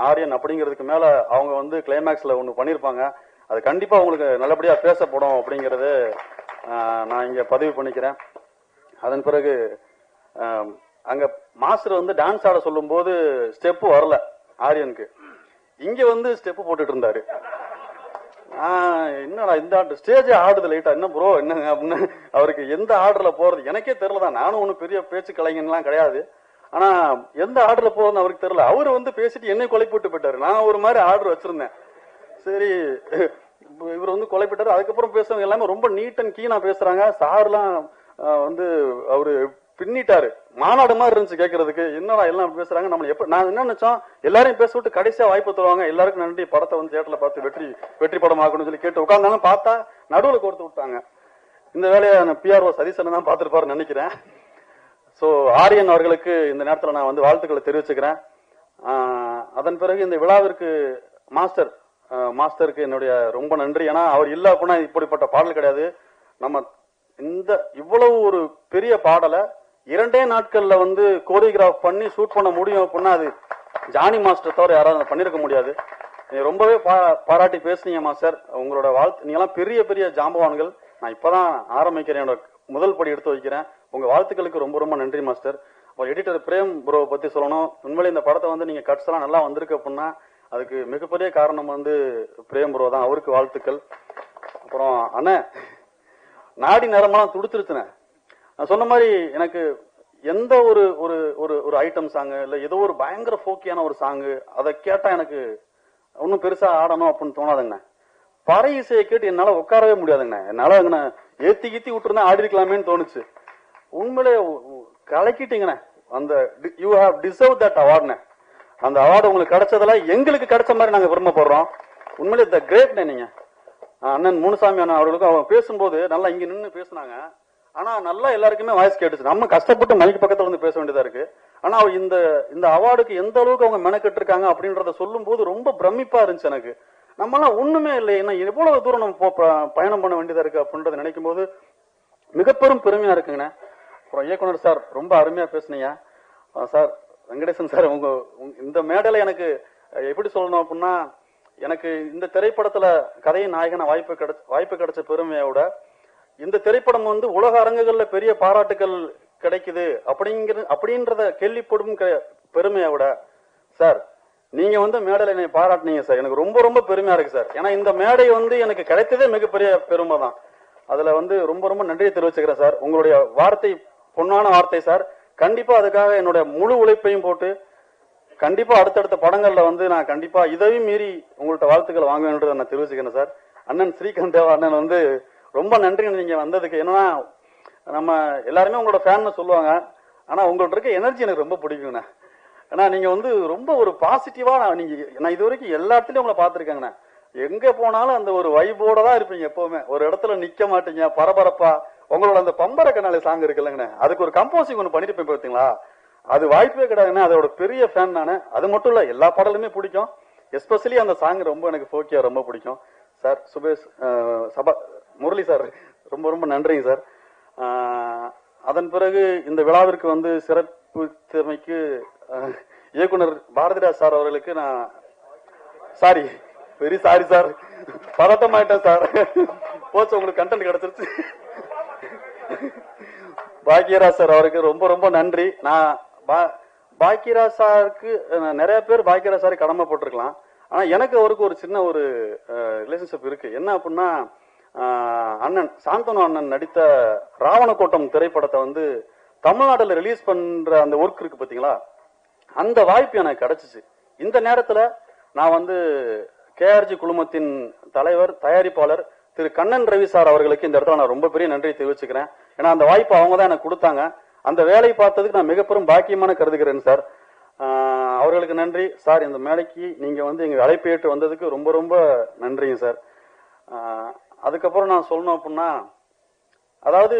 S16: ஆரியன் அப்படிங்கிறதுக்கு மேல அவங்க வந்து கிளைமேக்ஸ்ல ஒண்ணு பண்ணிருப்பாங்க. அது கண்டிப்பா உங்களுக்கு நல்லபடியா பேசப்படும் அப்படிங்கறது நான் இங்க பதிவு பண்ணிக்கிறேன். அதன் பிறகு அங்க மாஸ்டர் வந்து டான்ஸ் ஆட சொல்லும் போது ஸ்டெப் வரல ஆரியனுக்கு, இங்க வந்து ஸ்டெப் போட்டுட்டு இருந்தாரு. என்னடா இந்த ஆர்டர் ஸ்டேஜ் ஆடுது லைட்டா, என்ன ப்ரோ என்னங்க அப்படின்னு அவருக்கு எந்த ஆர்டர்ல போறது எனக்கே தெரியலதான். நானும் ஒன்னும் பெரிய பேச்சு கலைஞன்லாம் கிடையாது. ஆனா எந்த ஆர்டர்ல போறதுன்னு அவருக்கு தெரியல. அவரு வந்து பேசிட்டு என்னை கொலை போட்டு போயிட்டாரு. நான் ஒரு மாதிரி ஆர்டர் வச்சிருந்தேன். சரி, இவர் வந்து கொலை போயிட்டாரு. அதுக்கப்புறம் பேசுறவங்க எல்லாமே ரொம்ப நீட் அண்ட் கீனா பேசுறாங்க. சார்லாம் வந்து அவரு பின்னிட்டாரு. மாநாடு மாதிரி இருந்துச்சு கேட்கறதுக்கு. என்னடா எல்லாம் பேசுறாங்க, நம்ம எப்ப நான் என்ன நினைச்சோம் எல்லாரையும் பேச விட்டு கடைசியா வாய்ப்பு தருவாங்க, எல்லாருக்கும் நன்றி, படத்தை வந்து தியேட்டர்ல பார்த்து வெற்றி படம் ஆகணும்னு சொல்லி கேட்டு உட்கார்ந்தாலும் பார்த்தா நடுவுல கோர்த்து விட்டாங்க. இந்த வேலையை பிஆர்ஓ சதீசன் தான் பார்த்துருப்பாருன்னு நினைக்கிறேன். சோ ஆரியன் அவர்களுக்கு இந்த நேரத்தில் நான் வந்து வாழ்த்துக்களை தெரிவிச்சுக்கிறேன். அதன் பிறகு இந்த விழாவிற்கு மாஸ்டருக்கு என்னுடைய ரொம்ப நன்றி. ஏன்னா அவர் இல்ல அப்படின்னா இப்படிப்பட்ட பாடல் கிடையாது. நம்ம இந்த இவ்வளவு ஒரு பெரிய பாடலை 2 நாட்கள்ல வந்து கோரியோகிராஃப் பண்ணி ஷூட் பண்ண முடியும் அப்படின்னா அது ஜானி மாஸ்டர் தவிர யாராவது பண்ணிருக்க முடியாது. நீங்க ரொம்பவே பாராட்டி பேசுனீங்க மாஸ்டர். உங்களோட வாழ்த்து, நீங்களாம் பெரிய பெரிய ஜாம்பவான்கள். நான் இப்பதான் ஆரம்பிக்கிறேன், என்னோட முதல் படி எடுத்து வைக்கிறேன். உங்க வாழ்த்துக்களுக்கு ரொம்ப ரொம்ப நன்றி மாஸ்டர். அப்புறம் எடிட்டர் பிரேம் ப்ரோவை பத்தி சொல்லணும். உண்மையிலே இந்த படத்தை வந்து நீங்க கட்ஸ் எல்லாம் நல்லா வந்திருக்கு அப்படின்னா அதுக்கு மிகப்பெரிய காரணம் வந்து பிரேம் ப்ரோ தான். அவருக்கு வாழ்த்துக்கள். அப்புறம் அண்ணே, நாடி நேரமெல்லாம் துடிச்சிருச்சுனே. நான் சொன்ன மாதிரி எனக்கு எந்த ஒரு ஒரு ஒரு ஒரு ஐட்டம் சாங்கு இல்லை ஏதோ ஒரு பயங்கர ஃபோக்கியான ஒரு சாங்கு அதை கேட்டா எனக்கு ஒன்றும் பெருசா ஆடணும் அப்படின்னு தோணாதுங்கண்ணே. பறை இசையை கேட்டு என்னால உட்காரவே முடியாதுங்கண்ணே. என்னால ஏத்தி கீத்தி விட்டுருந்தா ஆடி இருக்கலாமேன்னு தோணுச்சு. உண்மையிலே கலக்கிட்டீங்கண்ணே. அந்த யூ ஹேவ் டிசர்வ் தட் அவார்டுண்ணே. அந்த அவார்டு உங்களுக்கு கிடைச்சதுல எங்களுக்கு கிடைச்ச மாதிரி நாங்க விரும்பப்படுறோம். உண்மையிலே த கிரேட்ண்ணே நீங்க. அண்ணன் முனுசாமி அண்ணன் அவர்களுக்கும் அவங்க பேசும்போது நல்லா இங்க நின்று பேசினாங்க. ஆனா நல்லா எல்லாருக்குமே வாய்ஸ் கேட்டுச்சு. நம்ம கஷ்டப்பட்டு மைக்கு பக்கத்துல வந்து பேச வேண்டியதா இருக்கு. ஆனா இந்த இந்த அவார்டுக்கு எந்த அளவுக்கு அவங்க மெனக்கெட்டு இருக்காங்க அப்படின்றத சொல்லும் போது ரொம்ப பிரமிப்பா இருந்துச்சு எனக்கு. நம்மளாம் ஒண்ணுமே இல்லை, என்ன எவ்வளவு தூரம் நம்ம பயணம் பண்ண வேண்டியதா இருக்கு அப்படின்றத நினைக்கும் போது மிகப்பெரும் பெருமையா இருக்குங்கண்ணே. அப்புறம் இயக்குனர் சார் ரொம்ப அருமையா பேசுனீங்க சார். வெங்கடேசன் சார், உங்க இந்த மேடையில எனக்கு எப்படி சொல்லணும் அப்படின்னா, எனக்கு இந்த திரைப்படத்துல கதையின் நாயகன வாய்ப்பு கிடைச்ச பெருமையோட இந்த திரைப்படம் வந்து உலக அரங்குகள்ல பெரிய பாராட்டுகள் கிடைக்குது அப்படின்றத கேள்விப்படும் பெருமையை விட சார் நீங்க வந்து மேடையில என்னை பாராட்டினீங்க சார். எனக்கு ரொம்ப ரொம்ப பெருமையா இருக்கு சார். ஏன்னா இந்த மேடை வந்து எனக்கு கிடைத்ததே மிகப்பெரிய பெருமை தான். அதுல வந்து ரொம்ப ரொம்ப நன்றியை தெரிவிச்சுக்கிறேன் சார். உங்களுடைய வார்த்தை பொன்னான வார்த்தை சார். கண்டிப்பா அதுக்காக என்னுடைய முழு உழைப்பையும் போட்டு கண்டிப்பா அடுத்தடுத்த படங்கள்ல வந்து நான் கண்டிப்பா இதையும் மீறி உங்கள்ட்ட வாழ்த்துக்கள் வாங்குவேன்றதை நான் தெரிவிச்சுக்கிறேன் சார். அண்ணன் ஸ்ரீகாந்த் தேவா அண்ணன் வந்து ரொம்ப நன்றி நீங்க வந்ததுக்கு. என்னன்னா நம்ம எல்லாருமே உங்களோட ஃபேன்னு சொல்லுவாங்க. ஆனா உங்கள்ட்ட இருக்க எனர்ஜி எனக்கு ரொம்ப பிடிக்குங்கண்ணா. ஏன்னா நீங்க வந்து ரொம்ப ஒரு பாசிட்டிவா நான் இது வரைக்கும் எல்லா இடத்துலயும் உங்களை பார்த்துருக்கேங்கண்ணா. எங்க போனாலும் அந்த ஒரு வைபோட தான் இருப்பீங்க எப்பவுமே. ஒரு இடத்துல நிக்க மாட்டீங்க, பரபரப்பா. உங்களோட அந்த பம்பர கண்ணாலே சாங் இருக்குல்லங்கண்ணே, அதுக்கு ஒரு கம்போசிங் ஒன்று பண்ணிருப்பேன் பார்த்தீங்களா, அது வாய்ப்பே கிடையாதுண்ணே. அதோட பெரிய ஃபேன் நானு. அது மட்டும் இல்ல, எல்லா பாடலுமே பிடிக்கும். எஸ்பெஷலி அந்த சாங் ரொம்ப எனக்கு ஃபோக்கியா ரொம்ப பிடிக்கும் சார். சுபேஷ் முரளி சார் ரொம்ப ரொம்ப நன்றிங்க சார். அதன் பிறகு இந்த விழாவிற்கு வந்து சிறப்பு திறமைக்கு இயக்குனர் பாரதிராஜ் சார் அவர்களுக்கு நான் வெரி சாரி சார், பதட்டம் ஆயிட்டேன் சார். போச்சு, உங்களுக்கு கண்டென்ட் கிடைச்சிருச்சு. பாக்கியராஜ் சார் அவருக்கு ரொம்ப ரொம்ப நன்றி. நான் பாக்கியராஜ் சாருக்கு நிறைய பேர் பாக்கியராஜ் சாருக்கு கடமைப்பட்டிருக்கலாம். ஆனா எனக்கு அவருக்கு ஒரு சின்ன ஒரு ரிலேஷன்ஷிப் இருக்கு. என்ன அப்படின்னா, அண்ணன் சாந்தனு அண்ணன் நடித்த ராவணக்கோட்டம் திரைப்படத்தை வந்து தமிழ்நாடுல ரிலீஸ் பண்ற அந்த ஒர்க் இருக்கு பாத்தீங்களா, அந்த வாய்ப்பு எனக்கு கிடைச்சிச்சு. இந்த நேரத்துல நான் வந்து கேஆர்ஜி குழுமத்தின் தலைவர் தயாரிப்பாளர் திரு கண்ணன் ரவி சார் அவர்களுக்கு இந்த இடத்துல நான் ரொம்ப பெரிய நன்றியை தெரிவிச்சுக்கிறேன். ஏன்னா அந்த வாய்ப்பு அவங்க தான் எனக்கு கொடுத்தாங்க. அந்த வேலையை பார்த்ததுக்கு நான் மிகப்பெரும் பாக்கியமான கருதுகிறேன் சார். அவர்களுக்கு நன்றி சார். இந்த மேடைக்கு நீங்க வந்து எங்க அழைப்பு ஏற்று வந்ததுக்கு ரொம்ப ரொம்ப நன்றிங்க சார். அதுக்கப்புறம் நான் சொல்லணும் அப்படின்னா, அதாவது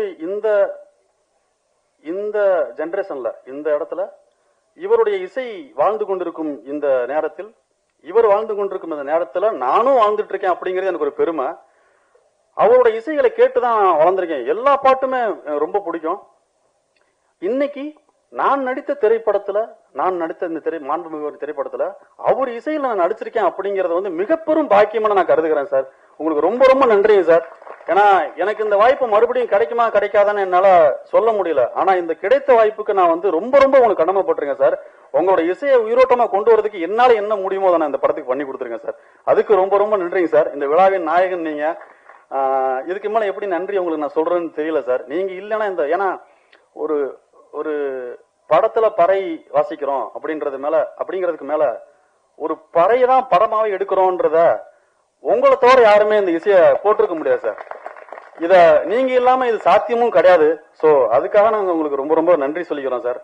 S16: இந்த ஜெனரேஷன்ல இந்த இடத்துல இவருடைய இசை வாழ்ந்து கொண்டிருக்கும் இந்த நேரத்தில், இவர் வாழ்ந்து கொண்டிருக்கும் இந்த நேரத்துல நானும் வாழ்ந்துட்டு இருக்கேன் அப்படிங்கிறது எனக்கு ஒரு பெருமை. அவரோட இசைகளை கேட்டுதான் வளர்ந்திருக்கேன். எல்லா பாட்டுமே ரொம்ப பிடிக்கும். இன்னைக்கு நான் நடித்த திரைப்படத்துல, நான் நடித்த இந்த மாண்புமிகு திரைப்படத்துல அவர் இசையில நான் நடிச்சிருக்கேன் அப்படிங்கறத வந்து மிகப்பெரும் பாக்கியமான நான் கருதுகிறேன் சார். உங்களுக்கு ரொம்ப ரொம்ப நன்றிங்க சார். ஏன்னா எனக்கு இந்த வாய்ப்பு மறுபடியும் கிடைக்குமா கிடைக்காதான்னு என்னால சொல்ல முடியல. ஆனா இந்த கிடைத்த வாய்ப்புக்கு நான் வந்து ரொம்ப ரொம்ப உங்களுக்கு கடமைப்பட்டிருக்கேன் சார். உங்களோட இசையை உயிரோட்டமா கொண்டு வரதுக்கு என்னால என்ன முடியுமோ அதை நான் இந்த படத்துக்கு பண்ணி கொடுத்துருக்கேன் சார். அதுக்கு ரொம்ப ரொம்ப நன்றிங்க சார். இந்த விழாவின் நாயகன் நீங்க. இதுக்கு மேல எப்படி நன்றி உங்களுக்கு நான் சொல்றேன்னு தெரியல சார். நீங்க இல்லைன்னா ஏன்னா ஒரு ஒரு படத்துல பறை வாசிக்கிறோம் அப்படிங்கிறதுக்கு மேல ஒரு பறையை தான் படமாவே எடுக்கிறோன்றத உங்களை தவிர யாருமே இந்த இசையை போட்டிருக்க முடியாது சார். இத நீங்க இல்லாம இது சாத்தியமும் கிடையாது. சோ அதுக்காக நாங்க உங்களுக்கு ரொம்ப ரொம்ப நன்றி சொல்லிக்கிறோம் சார்.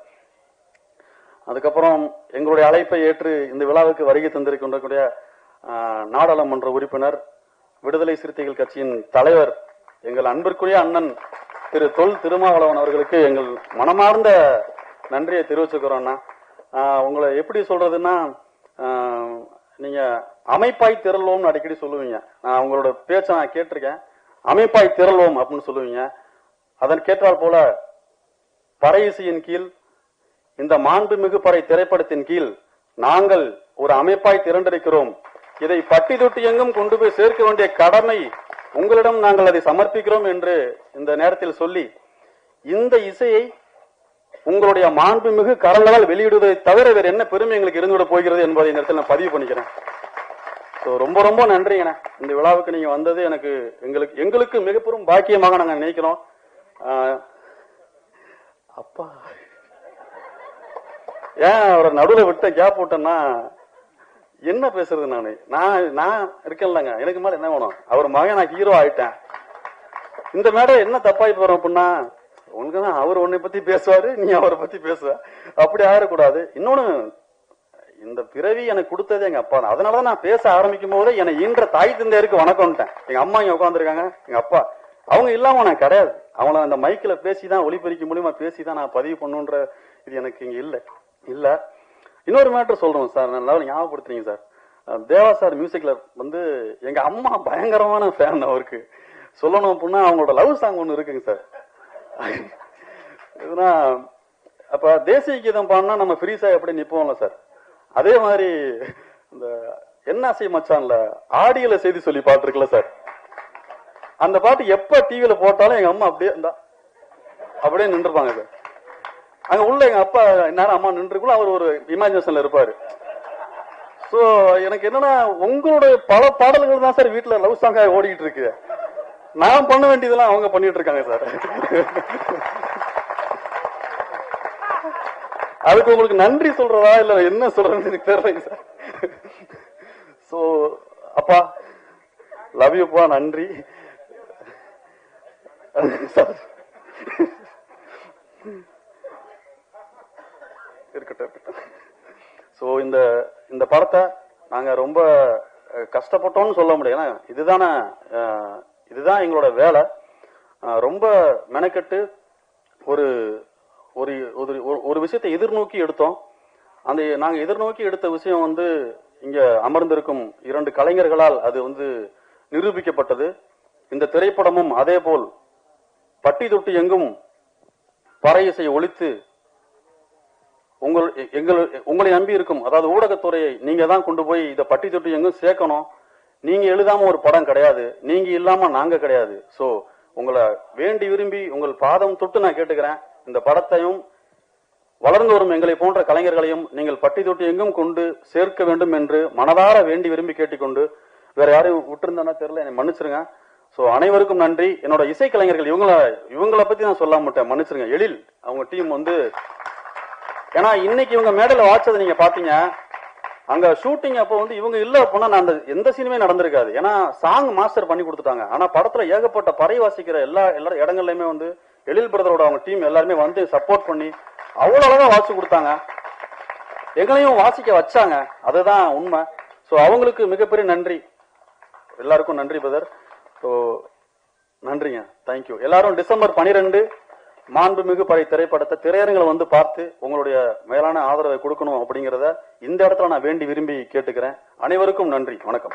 S16: அதுக்கப்புறம் எங்களுடைய அழைப்பை ஏற்று இந்த விழாவுக்கு வருகை தந்திருக்கின்ற நாடாளுமன்ற உறுப்பினர், விடுதலை சிறுத்தைகள் கட்சியின் தலைவர், எங்கள் அன்பிற்குரிய அண்ணன் திரு தொல் திருமாவளவன் அவர்களுக்கு எங்கள் மனமார்ந்த நன்றியை தெரிவிச்சுக்கிறோம்னா. உங்களை எப்படி சொல்றதுன்னா, நீங்க அமைப்பாய் திரள்வோம்னு அடிக்கடி சொல்லுவீங்க. நான் உங்களோட பேச்சை நான் கேட்டிருக்கேன். அமைப்பாய் திரள்வோம் அப்படின்னு சொல்லுவீங்க. அதன் கேட்டால் போல பறை இசையின் கீழ், இந்த மாண்புமிகு பறை திரைப்படத்தின் கீழ் நாங்கள் ஒரு அமைப்பாய் திரண்டிருக்கிறோம். இதை பட்டி தொட்டி எங்கும் கொண்டு போய் சேர்க்க வேண்டிய கடமை உங்களிடம் நாங்கள் அதை சமர்ப்பிக்கிறோம் என்று இந்த நேரத்தில் சொல்லி, இந்த இசையை உங்களுடைய மாண்புமிகு கரங்களால் வெளியிடுவதை தவிர வேறு என்ன பெருமை எங்களுக்கு இருந்துவிட போகிறது என்பதை இந்த இடத்தில் நான் பதிவு பண்ணிக்கிறேன். ரொம்ப ரொம்ப நன்றி. இந்த விழாவுக்கு நீங்க வந்தது எங்களுக்கு மிக பெரும் பாக்கியமாக நாங்க நினைக்கிறோம். அப்பா ஏன் அவரை நடுவில் விட்ட கேப் விட்டேன்னா என்ன பேசுறது? நான் இருக்கேன்லங்க, எனக்கு மேல என்ன வேணும்? அவர் மகன் நான் ஹீரோ ஆயிட்டேன். இந்த மேடம் என்ன தப்பாய் போறோம் அப்படின்னா, உனக்குதான் அவர் உன்னை பத்தி பேசுவாரு, நீ அவரை பத்தி பேசுவ, அப்படி ஆயிடக்கூடாது. இன்னொன்னு, இந்த பிறவி எனக்கு கொடுத்தது எங்க அப்பா தான். அதனாலதான் நான் பேச ஆரம்பிக்கும் போதே என்னை ஈன்ற தாய் தந்தையருக்கு வணக்கம்ட்டேன். எங்க அம்மா இங்க உட்காந்துருக்காங்க, எங்க அப்பா அவங்க இல்லாம நான் கிடையாது. அவங்கள அந்த மைக்கில பேசிதான், ஒளிபெருக்கி மூலியமா பேசிதான் நான் பதிவு பண்ணுன்ற இது எனக்கு இங்க இல்ல. இன்னொரு மேட்டர் சொல்றோம் சார், நல்லா ஞாபகப்படுத்துறீங்க சார். தேவா சார் மியூசிக்ல வந்து எங்க அம்மா பயங்கரமான ஃபேன். அவருக்கு சொல்லணும் அப்படின்னா அவங்களோட லவ் சாங் ஒண்ணு இருக்குங்க சார். அப்ப தேசிய கீதம் பாடினா நம்ம ஃப்ரீஸா எப்படி நிப்போம்ல சார், அதே மாதிரி இந்த என்ஆர்சி மச்சான்ல ஆடியோல செய்தி சொல்லி பாட்டு இருக்குல்ல சார், அந்த பாட்டு எப்ப டிவியில போட்டாலும் எங்க அம்மா அப்படியே நின்றுப்பாங்க சார். அங்க உள்ள எங்க அப்பா நேரம் அம்மா நின்றுக்குள்ள அவர் ஒரு இமேஜினேஷன்ல இருப்பாரு. சோ எனக்கு என்னன்னா, உங்களுடைய பல பாடல்கள் தான் சார் வீட்டுல லவ் சாங்கா ஓடிட்டு இருக்கு. நான் பண்ண வேண்டியதெல்லாம் அவங்க பண்ணிட்டு இருக்காங்க சார். அதுக்கு உங்களுக்கு நன்றி சொல்றதா இல்ல என்ன சொல்றது எனக்கு தெரியல சார். சோ அப்பா லவ் யூப்பா, நன்றி சார். இருக்கட்டும். சோ இந்த படத்தை நாங்க ரொம்ப கஷ்டப்பட்டோம்னு சொல்ல முடியும். ஏன்னா இதுதான் எங்களோட வேலை. ரொம்ப மெனக்கெட்டு ஒரு ஒரு விஷயத்தை எதிர்நோக்கி எடுத்தோம். அந்த நாங்க எதிர்நோக்கி எடுத்த விஷயம் வந்து இங்க அமர்ந்திருக்கும் 2 கலைஞர்களால் அது வந்து நிரூபிக்கப்பட்டது. இந்த திரைப்படமும் அதே போல் பட்டி தொட்டி எங்கும் பறை இசை ஒலித்து உங்களை நம்பி இருக்கும், அதாவது ஊடகத்துறையை நீங்க தான் கொண்டு போய் இதை பட்டி தொட்டி எங்கும் சேர்க்கணும். நீங்க எழுதாம ஒரு படம் கிடையாது, நீங்க இல்லாம நாங்க கிடையாது. சோ உங்களை வேண்டி விரும்பி உங்கள் பாதம் தொட்டு நான் கேட்டுக்கிறேன், இந்த படத்தையும் வளர்ந்து வரும் எங்களை போன்ற கலைஞர்களையும் நீங்கள் பட்டி தொட்டி எங்கும் கொண்டு சேர்க்க வேண்டும் என்று மனதார வேண்டி விரும்பி கேட்டுக்கொண்டு, வேற யாரையும் விட்டுருந்தா தெரியல, என்னை மன்னிச்சிருங்க. சோ அனைவருக்கும் நன்றி. என்னோட இசை கலைஞர்கள் இவங்களை பத்தி நான் சொல்ல மாட்டேன், மன்னிச்சிருங்க. எழில் அவங்க டீம் வந்து, ஏன்னா இன்னைக்கு இவங்க மேடையில வாட்சதை நீங்க பாத்தீங்க, அங்க ஷூட்டிங் அப்போ வந்து இவங்க இல்ல அப்படின்னா நான் எந்த சீனுமே நடந்திருக்காது. ஏன்னா சாங் மாஸ்டர் பண்ணி கொடுத்துட்டாங்க. ஆனா படத்துல ஏகப்பட்ட பறை வாசிக்கிற எல்லா இடங்கள்லயுமே வந்து எழில் பிரதரோட அவங்க டீம் எல்லாருமே வந்து சப்போர்ட் பண்ணி அவ்வளவு அழகா வாசிச்சு கொடுத்தாங்க, எங்களையும் வாசிக்க வச்சாங்க. அதுதான் உண்மை. சோ அவங்களுக்கு மிகப்பெரிய நன்றி. எல்லாருக்கும் நன்றி பிரதர். ஸோ நன்றிங்க, தேங்க்யூ. எல்லாரும் டிசம்பர் 12 மாண்புமிகு பறை திரைப்படத்தை திரையரங்களை வந்து பார்த்து உங்களுடைய மேலான ஆதரவை கொடுக்கணும் அப்படிங்கிறத இந்த இடத்துல நான் வேண்டி விரும்பி கேட்டுக்கிறேன். அனைவருக்கும் நன்றி, வணக்கம்.